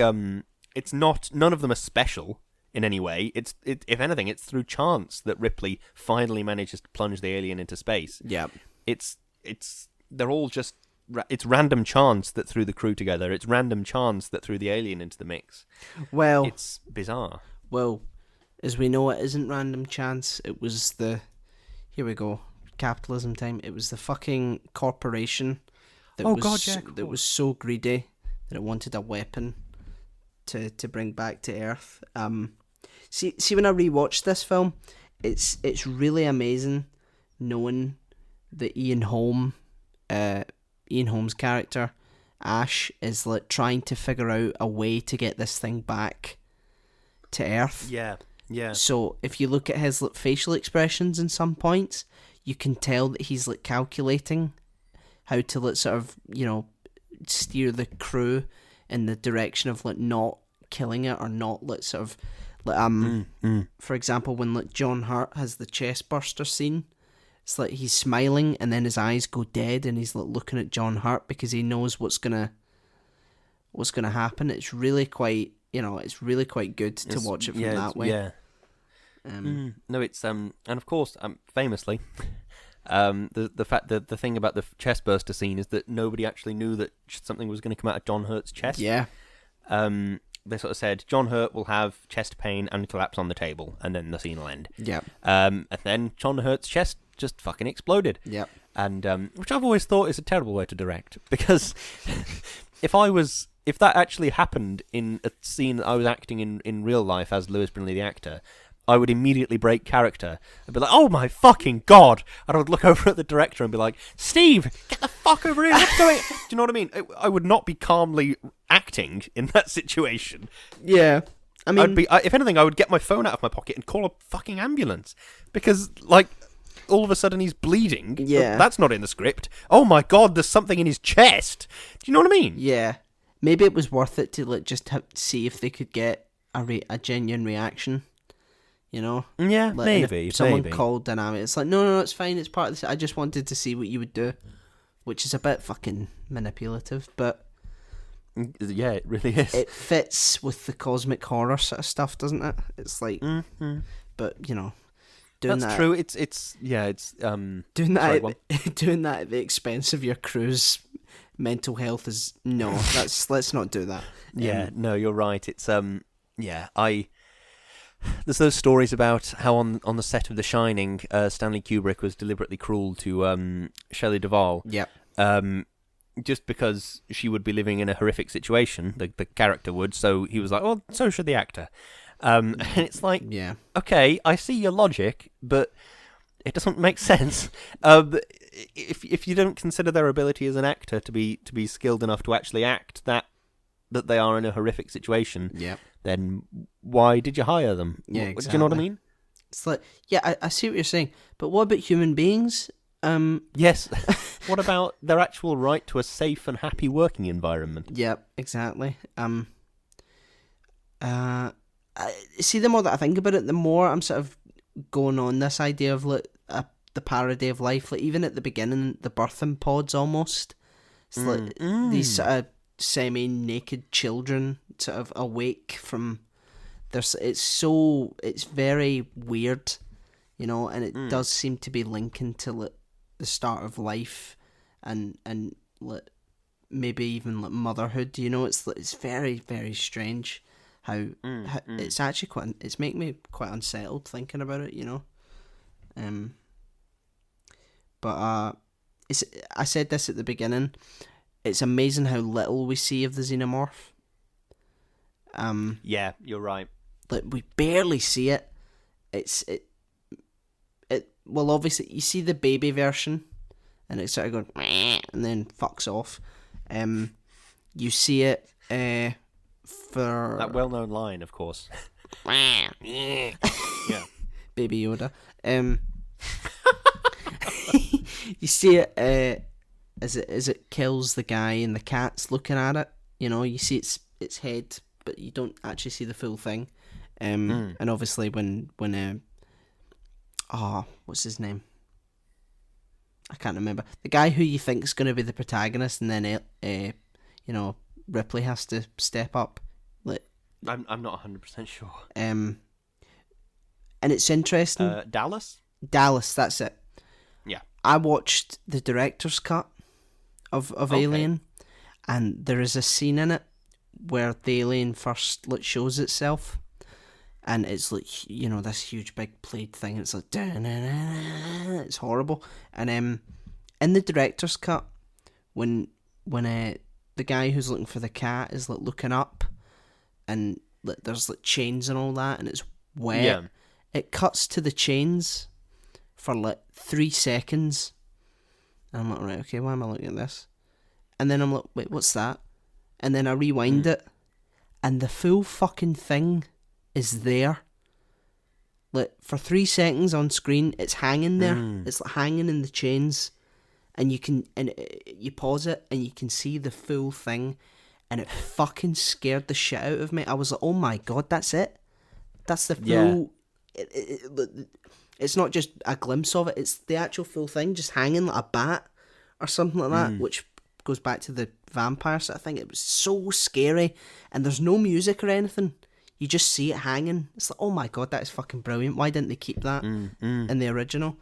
it's not. None of them are special in any way. If anything, it's through chance that Ripley finally manages to plunge the alien into space. Yeah. They're all just. It's random chance that threw the crew together. It's random chance that threw the alien into the mix. Well, it's bizarre. Well, as we know, it isn't random chance. It was the here we go. Capitalism time. It was the fucking corporation that that was so greedy that it wanted a weapon to bring back to Earth. See when I rewatched this film, it's really amazing knowing that Ian Holm's character Ash is like trying to figure out a way to get this thing back to Earth. Yeah. So if you look at his like facial expressions in some points, you can tell that he's like calculating how to like sort of, you know, steer the crew in the direction of like not killing it or not like sort of like for example, when like John Hurt has the chest burster scene, it's like he's smiling and then his eyes go dead and he's like looking at John Hurt because he knows what's gonna happen. It's really quite, you know, it's really quite good to watch it from that way. Yeah. No, it's and of course, famously, the fact that the thing about the chestburster scene is that nobody actually knew that something was going to come out of John Hurt's chest. Yeah. They sort of said John Hurt will have chest pain and collapse on the table, and then the scene will end. Yeah. And then John Hurt's chest just fucking exploded. Yeah. And which I've always thought is a terrible way to direct, because if that actually happened in a scene that I was acting in real life as Lewis Brinley the actor, I would immediately break character and be like, "Oh my fucking god!" And I would look over at the director and be like, "Steve, get the fuck over here! What's going?" Do you know what I mean? I would not be calmly acting in that situation. Yeah, I mean, if anything, I would get my phone out of my pocket and call a fucking ambulance, because like all of a sudden he's bleeding. Yeah, that's not in the script. Oh my god, there's something in his chest. Do you know what I mean? Yeah, maybe it was worth it to like just see if they could get a genuine reaction. You know? Yeah, like, maybe. If someone called Dynamic, it's like, no, it's fine, it's part of this. I just wanted to see what you would do, which is a bit fucking manipulative, but yeah, it really is. It fits with the cosmic horror sort of stuff, doesn't it? It's like, but you know, doing that's that. True. It's doing that. Doing that at the expense of your crew's mental health is no. Let's not do that. Yeah, no, you're right. It's There's those stories about how on the set of The Shining, Stanley Kubrick was deliberately cruel to Shelley Duvall. Yep. Just because she would be living in a horrific situation, the character would. So he was like, well, so should the actor. And it's like, yeah, okay, I see your logic, but it doesn't make sense. If you don't consider their ability as an actor to be skilled enough to actually act that they are in a horrific situation, then why did you hire them? Yeah, exactly. Do you know what I mean? It's like, yeah, I see what you're saying, but what about human beings? Yes. What about their actual right to a safe and happy working environment? Yep, exactly. See, the more that I think about it, the more I'm sort of going on this idea of like the parody of life. Like even at the beginning, the birthing pods almost. It's like these sort of semi-naked children sort of awake from their. It's very weird, you know, and it does seem to be linking to like the start of life and like maybe even like motherhood. You know, it's very, very strange how it's actually it's making me quite unsettled thinking about it. You know, but I said this at the beginning. It's amazing how little we see of the xenomorph. Yeah, you're right. Like we barely see it. Well, obviously you see the baby version, and it's sort of going meh, and then fucks off. You see it for that well-known line, of course. Yeah, Baby Yoda. You see it as it kills the guy and the cat's looking at it. You know, you see its head, but you don't actually see the full thing. And obviously when what's his name? I can't remember. The guy who you think is going to be the protagonist, and then Ripley has to step up. Like I'm not 100% sure. And it's interesting. Dallas, that's it. Yeah. I watched the director's cut of Alien, and there is a scene in it where the alien first shows itself, and it's like, this huge big played thing. It's like, it's horrible. And in the director's cut, when the guy who's looking for the cat is like looking up, and like, there's like chains and all that, and it's wet. Yeah. It cuts to the chains for like 3 seconds. And I'm like, right, okay, why am I looking at this? And then I'm like, wait, what's that? And then I rewind it, and the full fucking thing is there. Like, for 3 seconds on screen, it's hanging there. It's like hanging in the chains, and you pause it, and you can see the full thing, and it fucking scared the shit out of me. I was like, oh my god, that's it? That's the full... Yeah. It's not just a glimpse of it, it's the actual full thing, just hanging like a bat, or something like that, which goes back to the vampire sort of thing. It was so scary, and there's no music or anything. You just see it hanging. It's like, oh my god, that is fucking brilliant. Why didn't they keep that in the original?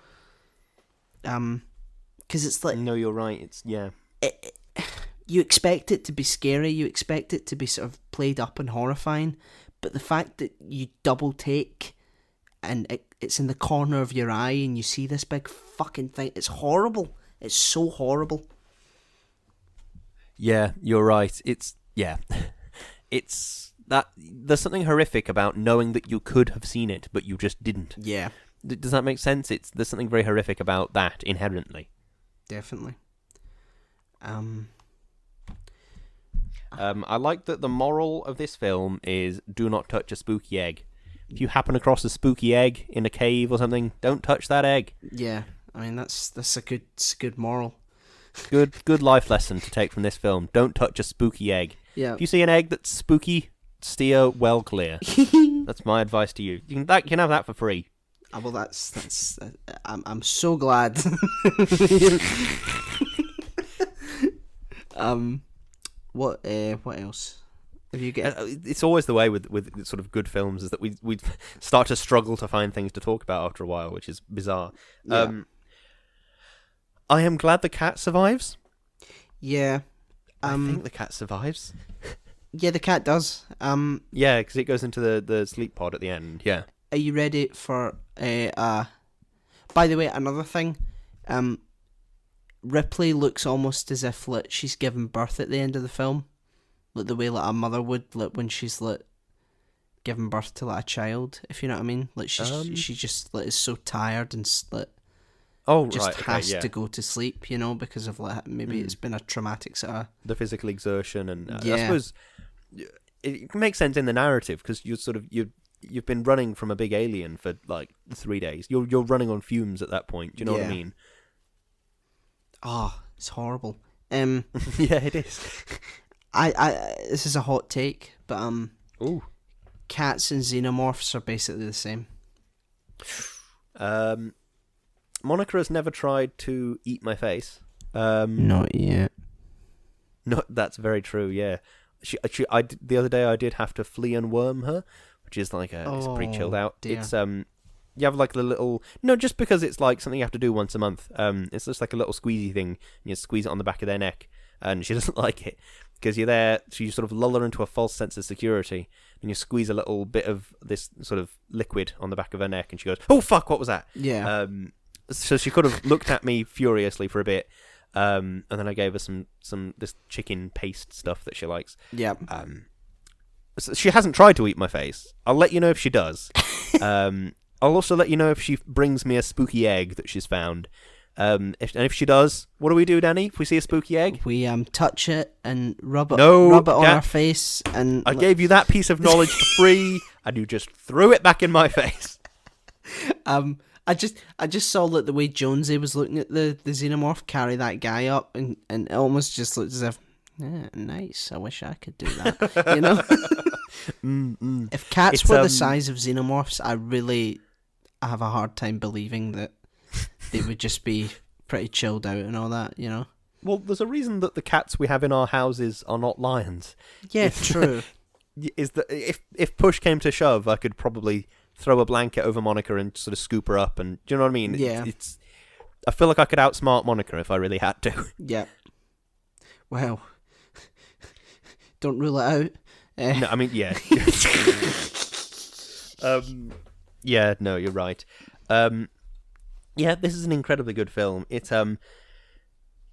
Because it's like... No, you're right. It's, yeah. You expect it to be scary. You expect it to be sort of played up and horrifying. But the fact that you double take, and it's in the corner of your eye, and you see this big fucking thing. It's horrible. It's so horrible. Yeah, you're right. It's that there's something horrific about knowing that you could have seen it, but you just didn't. Yeah. Does that make sense? There's something very horrific about that inherently. Definitely. I like that the moral of this film is do not touch a spooky egg. If you happen across a spooky egg in a cave or something, don't touch that egg. Yeah, I mean that's a good moral. Good life lesson to take from this film. Don't touch a spooky egg. Yeah. If you see an egg that's spooky, steer well clear. That's my advice to you. You can have that for free. Well, that's. I'm so glad. What else? Have you get? It's always the way with sort of good films is that we start to struggle to find things to talk about after a while, which is bizarre. Yeah. I am glad the cat survives. Yeah. I think the cat survives. Yeah, the cat does. Yeah, because it goes into the sleep pod at the end. Yeah. Are you ready for by the way, another thing, Ripley looks almost as if like she's given birth at the end of the film, like the way like a mother would, like when she's like giving birth to like a child, if you know what I mean. Like she just like is so tired and like just has to go to sleep, because of like maybe it's been a traumatic sort of the physical exertion, and yeah. I suppose it makes sense in the narrative because you've been running from a big alien for like 3 days. You're running on fumes at that point. Do you know what I mean? Oh, it's horrible. Yeah, it is. I this is a hot take, but Ooh. Cats and xenomorphs are basically the same. Monica has never tried to eat my face. Not yet. No, that's very true. Yeah, the other day I did have to flea and worm her, which is like it's pretty chilled out. Dear. It's you have like the little just because it's like something you have to do once a month. It's just like a little squeezy thing. You squeeze it on the back of their neck, and she doesn't like it because you're there. So you sort of lull her into a false sense of security, and you squeeze a little bit of this sort of liquid on the back of her neck, and she goes, "Oh fuck, what was that?" Yeah. So she could have looked at me furiously for a bit, and then I gave her some this chicken paste stuff that she likes. Yeah. So she hasn't tried to eat my face. I'll let you know if she does. I'll also let you know if she brings me a spooky egg that she's found. If she does, what do we do, Danny? If we see a spooky egg, we touch it and rub it on our face. And I gave you that piece of knowledge for free, and you just threw it back in my face. I just saw like the way Jonesy was looking at the xenomorph carry that guy up, and it almost just looked as if, nice. I wish I could do that. If cats were the size of xenomorphs, I have a hard time believing that they would just be pretty chilled out and all that. Well, there's a reason that the cats we have in our houses are not lions. Yeah, true. Is that if push came to shove, I could probably throw a blanket over Monica and sort of scoop her up, and do you know what I mean? Yeah. I feel like I could outsmart Monica if I really had to. Yeah. Well, don't rule it out. No, I mean, yeah. Yeah, no, you're right. Yeah, this is an incredibly good film.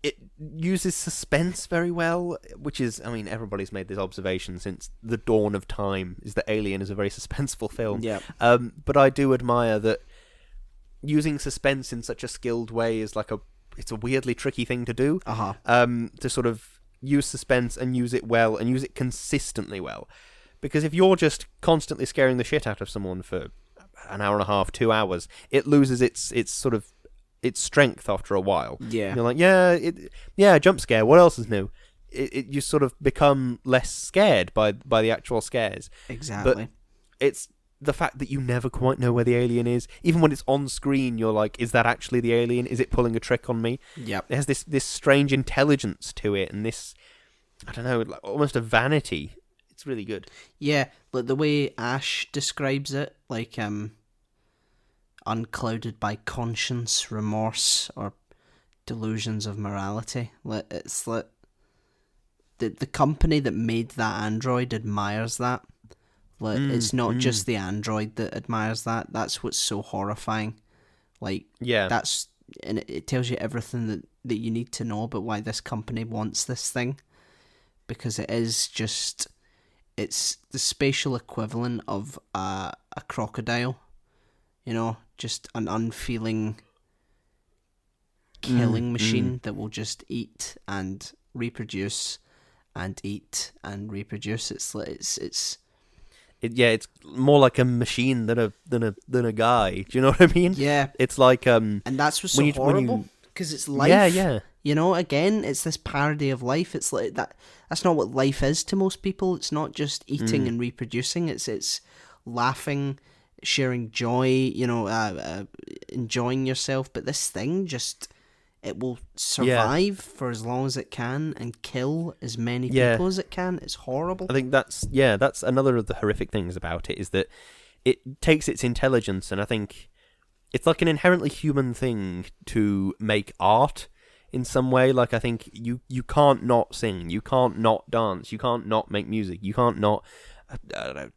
It uses suspense very well, which is, I mean, everybody's made this observation since the dawn of time, is that Alien is a very suspenseful film. Yeah. But I do admire that using suspense in such a skilled way is it's a weirdly tricky thing to do. To sort of use suspense and use it well and use it consistently well. Because if you're just constantly scaring the shit out of someone for an hour and a half, 2 hours, it loses its sort of its strength after a while. Yeah. You're like, yeah, jump scare. What else is new? You sort of become less scared by the actual scares. Exactly. But it's the fact that you never quite know where the alien is. Even when it's on screen, you're like, is that actually the alien? Is it pulling a trick on me? Yep. It has this strange intelligence to it, and this, I don't know, like almost a vanity. It's really good. Yeah, like the way Ash describes it, like unclouded by conscience, remorse, or delusions of morality. Like it's like the company that made that android admires that. Like it's not just the android that admires that. That's what's so horrifying. Like and it tells you everything that you need to know about why this company wants this thing, because it is just, it's the spatial equivalent of a crocodile. You know, just an unfeeling killing machine that will just eat and reproduce and eat and reproduce. It's more like a machine than a guy. Do you know what I mean? Yeah. It's like and that's what's so horrible, because it's life. Yeah. You know, again, it's this parody of life. It's like that's not what life is to most people. It's not just eating and reproducing. It's laughing, sharing joy, you know, enjoying yourself. But this thing it will survive for as long as it can and kill as many people as it can. It's horrible. I think that's another of the horrific things about it, is that it takes its intelligence, and I think it's like an inherently human thing to make art in some way. Like, I think you can't not sing, you can't not dance, you can't not make music, you can't not, I don't know,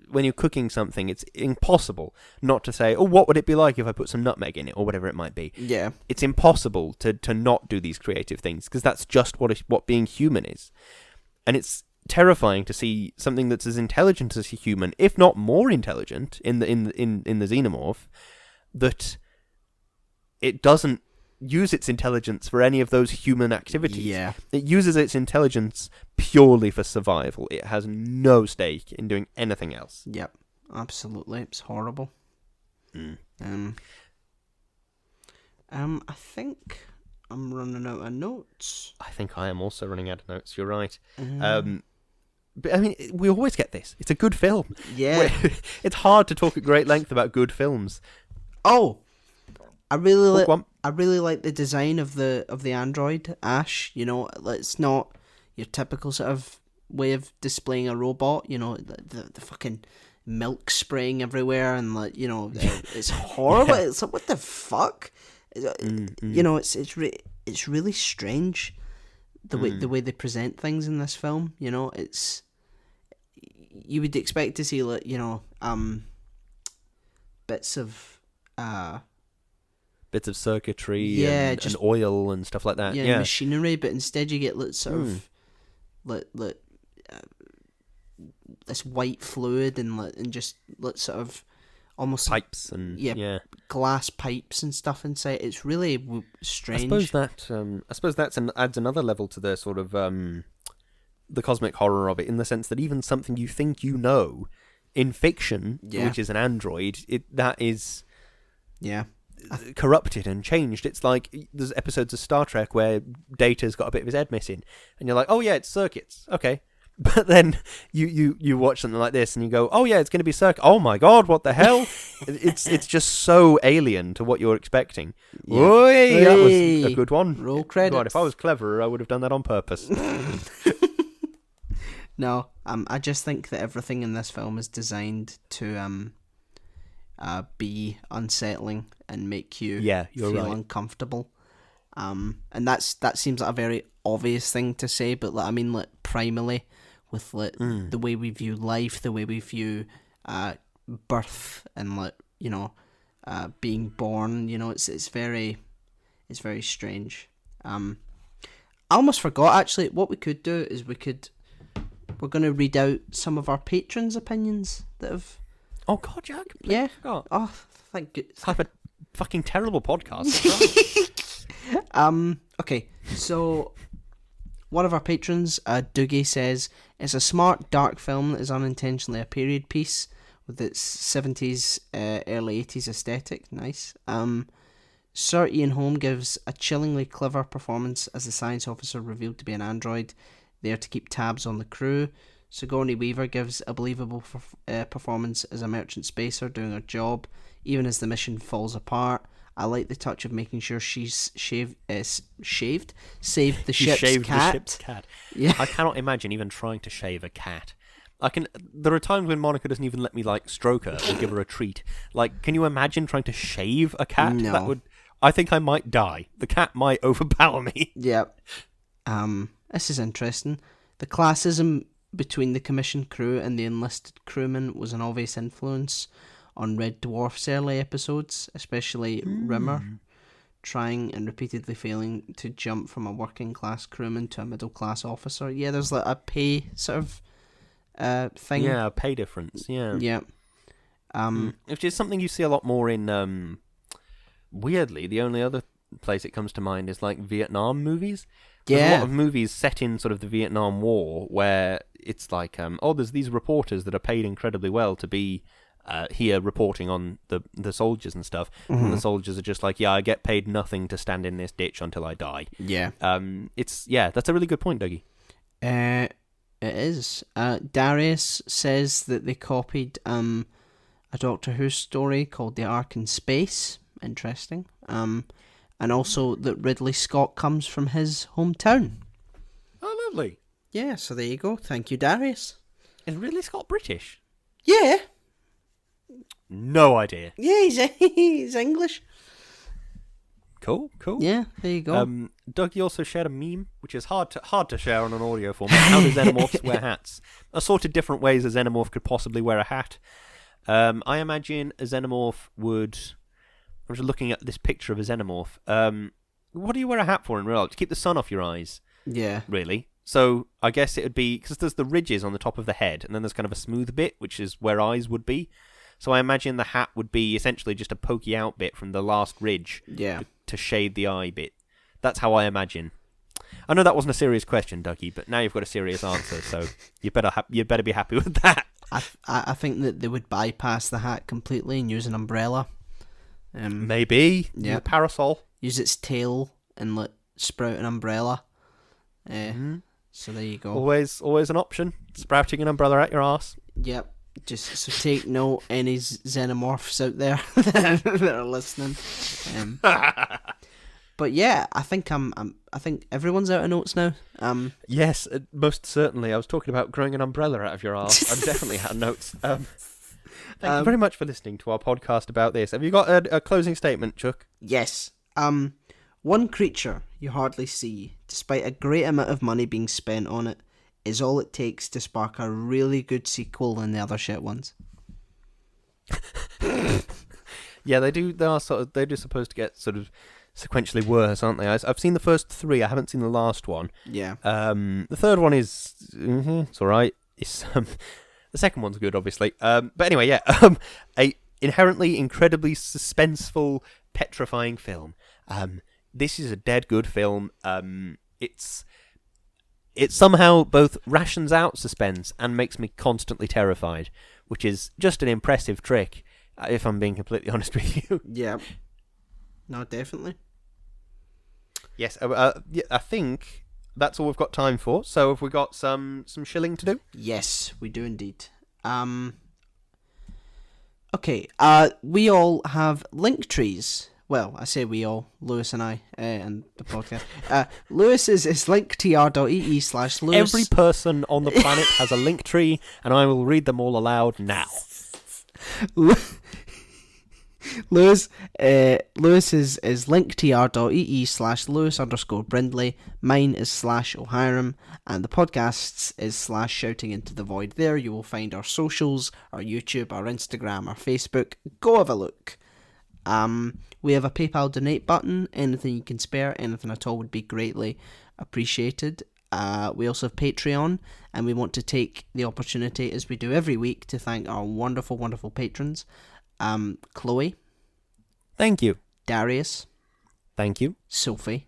when you're cooking something, it's impossible not to say, oh, what would it be like if I put some nutmeg in it, or whatever it might be. Yeah. It's impossible to not do these creative things, because that's just what being human is. And it's terrifying to see something that's as intelligent as a human, if not more intelligent, in the xenomorph, that it doesn't use its intelligence for any of those human activities. Yeah. It uses its intelligence purely for survival. It has no stake in doing anything else. Yep, absolutely. It's horrible. I think I'm running out of notes. I think I am also running out of notes. You're right. But I mean, we always get this. It's a good film. Yeah. It's hard to talk at great length about good films. Oh, I really like the design of the android Ash. You know, it's not your typical sort of way of displaying a robot. You know, the fucking milk spraying everywhere, and like, you know, it's horrible. Yeah. It's like, what the fuck? You know, it's really strange the way they present things in this film. You know, you would expect to see, like, you know, bits of circuitry and oil and stuff like that. Yeah, machinery, but instead you get sort of this white fluid and just sort of almost pipes and glass pipes and stuff inside. It's really strange. I suppose that adds another level to the sort of the cosmic horror of it, in the sense that even something you think you know in fiction, which is an android, that is corrupted and changed. It's like there's episodes of Star Trek where Data's got a bit of his head missing, and you're like, oh yeah, it's circuits, okay. But then you watch something like this and you go, oh yeah, it's going to be circuit. Oh my god, what the hell? It's just so alien to what you're expecting. Yeah. Oy, that was a good one. Roll credits. God, if I was cleverer, I would have done that on purpose. No, I just think that everything in this film is designed to be unsettling and make you feel uncomfortable. And that seems like a very obvious thing to say, but like, I mean, like, primarily with the way we view life, the way we view birth and like being born. It's very strange. I almost forgot actually. What we could do is we're going to read out some of our patrons' opinions that have. Oh God, yeah. Yeah. Forgot. Oh, thank you. It's like a fucking terrible podcast. Okay, so one of our patrons, Doogie, says it's a smart, dark film that is unintentionally a period piece with its 70s, early 80s aesthetic. Nice. Sir Ian Holm gives a chillingly clever performance as the science officer revealed to be an android, there to keep tabs on the crew. Sigourney Weaver gives a believable performance as a merchant spacer doing her job, even as the mission falls apart. I like the touch of making sure she's saved the ship's cat. The ship's cat. Yeah. I cannot imagine even trying to shave a cat. There are times when Monica doesn't even let me stroke her or give her a treat. Can you imagine trying to shave a cat? No. I think I might die. The cat might overpower me. Yep. This is interesting. The classism between the commissioned crew and the enlisted crewmen was an obvious influence on Red Dwarf's early episodes, especially Rimmer, trying and repeatedly failing to jump from a working class crewman to a middle class officer. Yeah, there's a pay sort of thing. Yeah, a pay difference. Yeah. Yeah. Which is something you see a lot more in. Weirdly, the only other place it comes to mind is Vietnam movies. There's a lot of movies set in sort of the Vietnam War where it's there's these reporters that are paid incredibly well to be here reporting on the soldiers and stuff. Mm-hmm. And the soldiers are just I get paid nothing to stand in this ditch until I die. Yeah. That's a really good point, Dougie. It is. Darius says that they copied a Doctor Who story called The Ark in Space. Interesting. And also that Ridley Scott comes from his hometown. Oh, lovely. Yeah, so there you go. Thank you, Darius. Is Ridley Scott British? Yeah. No idea. Yeah, he's English. Cool. Yeah, there you go. Dougie also shared a meme, which is hard to share on an audio format. How do xenomorphs wear hats? Assorted different ways a xenomorph could possibly wear a hat. I imagine a xenomorph would... I'm just looking at this picture of a xenomorph. What do you wear a hat for in real life? To keep the sun off your eyes. Yeah. Really? So I guess it would be... Because there's the ridges on the top of the head, and then there's kind of a smooth bit, which is where eyes would be. So I imagine the hat would be essentially just a pokey out bit from the last ridge to shade the eye bit. That's how I imagine. I know that wasn't a serious question, Dougie, but now you've got a serious answer, so you better be happy with that. I think that they would bypass the hat completely and use an umbrella. Maybe. Yeah. A parasol. Use its tail and sprout an umbrella. So there you go. Always an option. Sprouting an umbrella at your arse. Yep. Just so take note, any xenomorphs out there that are listening. But yeah, I think I think everyone's out of notes now. Yes, most certainly. I was talking about growing an umbrella out of your arse. I'm definitely out of notes. Thank you very much for listening to our podcast about this. Have you got a closing statement, Chuck? Yes. One creature you hardly see, despite a great amount of money being spent on it, is all it takes to spark a really good sequel than the other shit ones. Yeah, they do. They're just supposed to get sort of sequentially worse, aren't they? I've seen the first 3. I haven't seen the last one. Yeah. The third one is it's all right. It's the second one's good, obviously. But anyway, yeah. A inherently incredibly suspenseful, petrifying film. This is a dead good film. It somehow both rations out suspense and makes me constantly terrified, which is just an impressive trick, if I'm being completely honest with you. Yeah. No, definitely. Yes, I think that's all we've got time for. So have we got some shilling to do? Yes, we do indeed. Okay, we all have link trees. Well, I say we all, Lewis and I, and the podcast. Lewis is linktr.ee/Lewis. Every person on the planet has a link tree, and I will read them all aloud now. Lewis is linktr.ee/Lewis_Brindley. Mine is /O'Hiram, and the podcast's is /Shouting Into the Void. There you will find our socials, our YouTube, our Instagram, our Facebook. Go have a look. We have a PayPal donate button. Anything you can spare, anything at all would be greatly appreciated. We also have Patreon, and we want to take the opportunity, as we do every week, to thank our wonderful, wonderful patrons. Chloe. Thank you. Darius. Thank you. Sophie.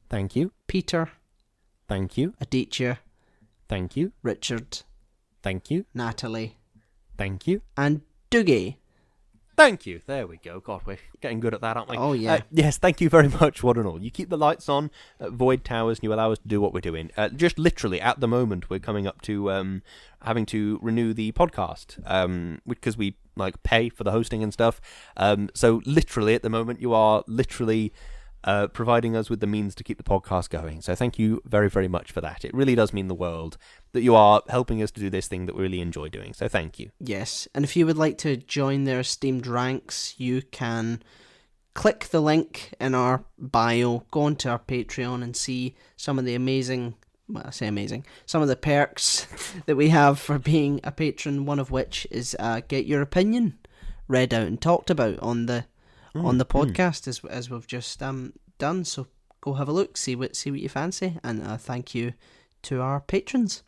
Thank you. Peter. Thank you. Aditya. Thank you. Richard. Thank you. Natalie. Thank you. And Dougie. Thank you. There we go. God, we're getting good at that, aren't we? Oh, yeah. Yes, thank you very much, one and all. You keep the lights on at Void Towers and you allow us to do what we're doing. Just literally, at the moment, we're coming up to having to renew the podcast because we pay for the hosting and stuff. So literally, at the moment, you are literally providing us with the means to keep the podcast going. So thank you very, very much for that. It really does mean the world that you are helping us to do this thing that we really enjoy doing. So thank you. Yes, and if you would like to join their esteemed ranks, you can click the link in our bio, go onto our Patreon and see some of the amazing, well, I say amazing, some of the perks that we have for being a patron, one of which is get your opinion read out and talked about on the podcast as we've just done. So go have a look, see what you fancy, and thank you to our patrons.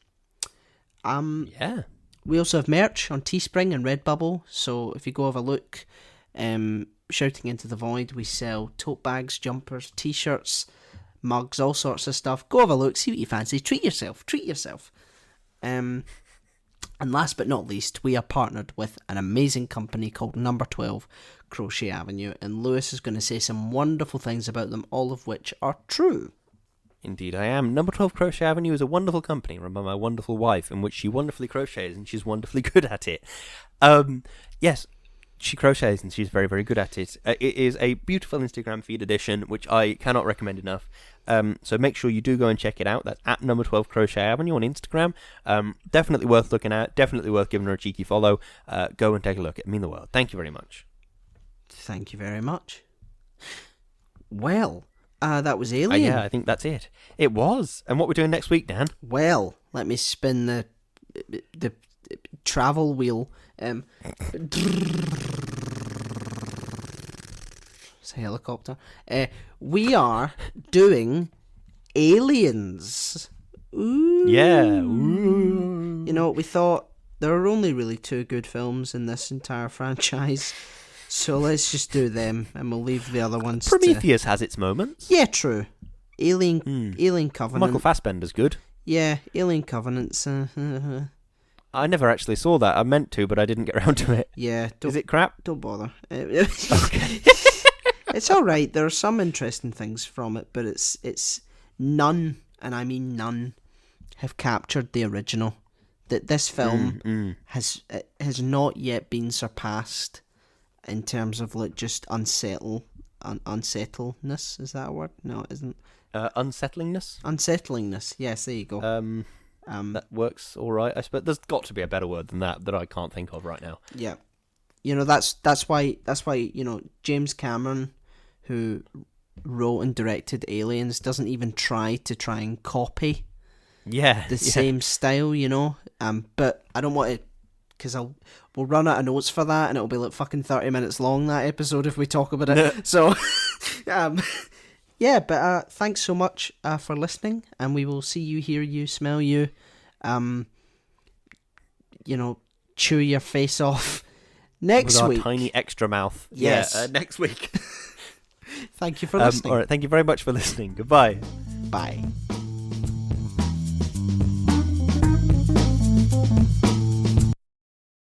Yeah. We also have merch on Teespring and Redbubble, so if you go have a look, Shouting Into the Void, we sell tote bags, jumpers, t-shirts, mugs, all sorts of stuff. Go have a look, see what you fancy, treat yourself. And last but not least, we are partnered with an amazing company called Number 12 Crochet Avenue, and Lewis is going to say some wonderful things about them, all of which are true. Indeed I am. Number 12 Crochet Avenue is a wonderful company run by my wonderful wife, in which she wonderfully crochets, and she's wonderfully good at it. Yes, she crochets, and she's very, very good at it. It is a beautiful Instagram feed edition, which I cannot recommend enough. So make sure you do go and check it out. That's at Number 12 Crochet Avenue on Instagram. Definitely worth looking at. Definitely worth giving her a cheeky follow. Go and take a look. It means the world. Thank you very much. Thank you very much. Well, that was Alien. Yeah, I think that's it. It was. And what we're doing next week, Dan? Well, let me spin the travel wheel. It's a helicopter. We are doing Aliens. Ooh. Yeah. Ooh. You know, we thought there are only really 2 good films in this entire franchise. So let's just do them, and we'll leave the other ones. Prometheus has its moments. Yeah, true. Alien Covenant. Michael Fassbender's good. Yeah, Alien Covenant's. I never actually saw that. I meant to, but I didn't get around to it. Yeah. Is it crap? Don't bother. Okay. It's all right. There are some interesting things from it, but it's none, and I mean none, have captured the original. That this film has not yet been surpassed in terms of just unsettledness. Is that a word? No, it isn't. Unsettlingness? Unsettlingness. Yes, there you go. That works all right. I suppose there's got to be a better word than that I can't think of right now. Yeah, that's why James Cameron, who wrote and directed Aliens, doesn't even try and copy. The same style, But I don't want to, because we'll run out of notes for that, and it'll be like fucking 30 minutes long, that episode, if we talk about it. So, yeah, but thanks so much for listening, and we will see you, hear you, smell you, chew your face off next week. With our tiny extra mouth. Yes. Yeah, next week. Thank you for listening. All right, thank you very much for listening. Goodbye. Bye.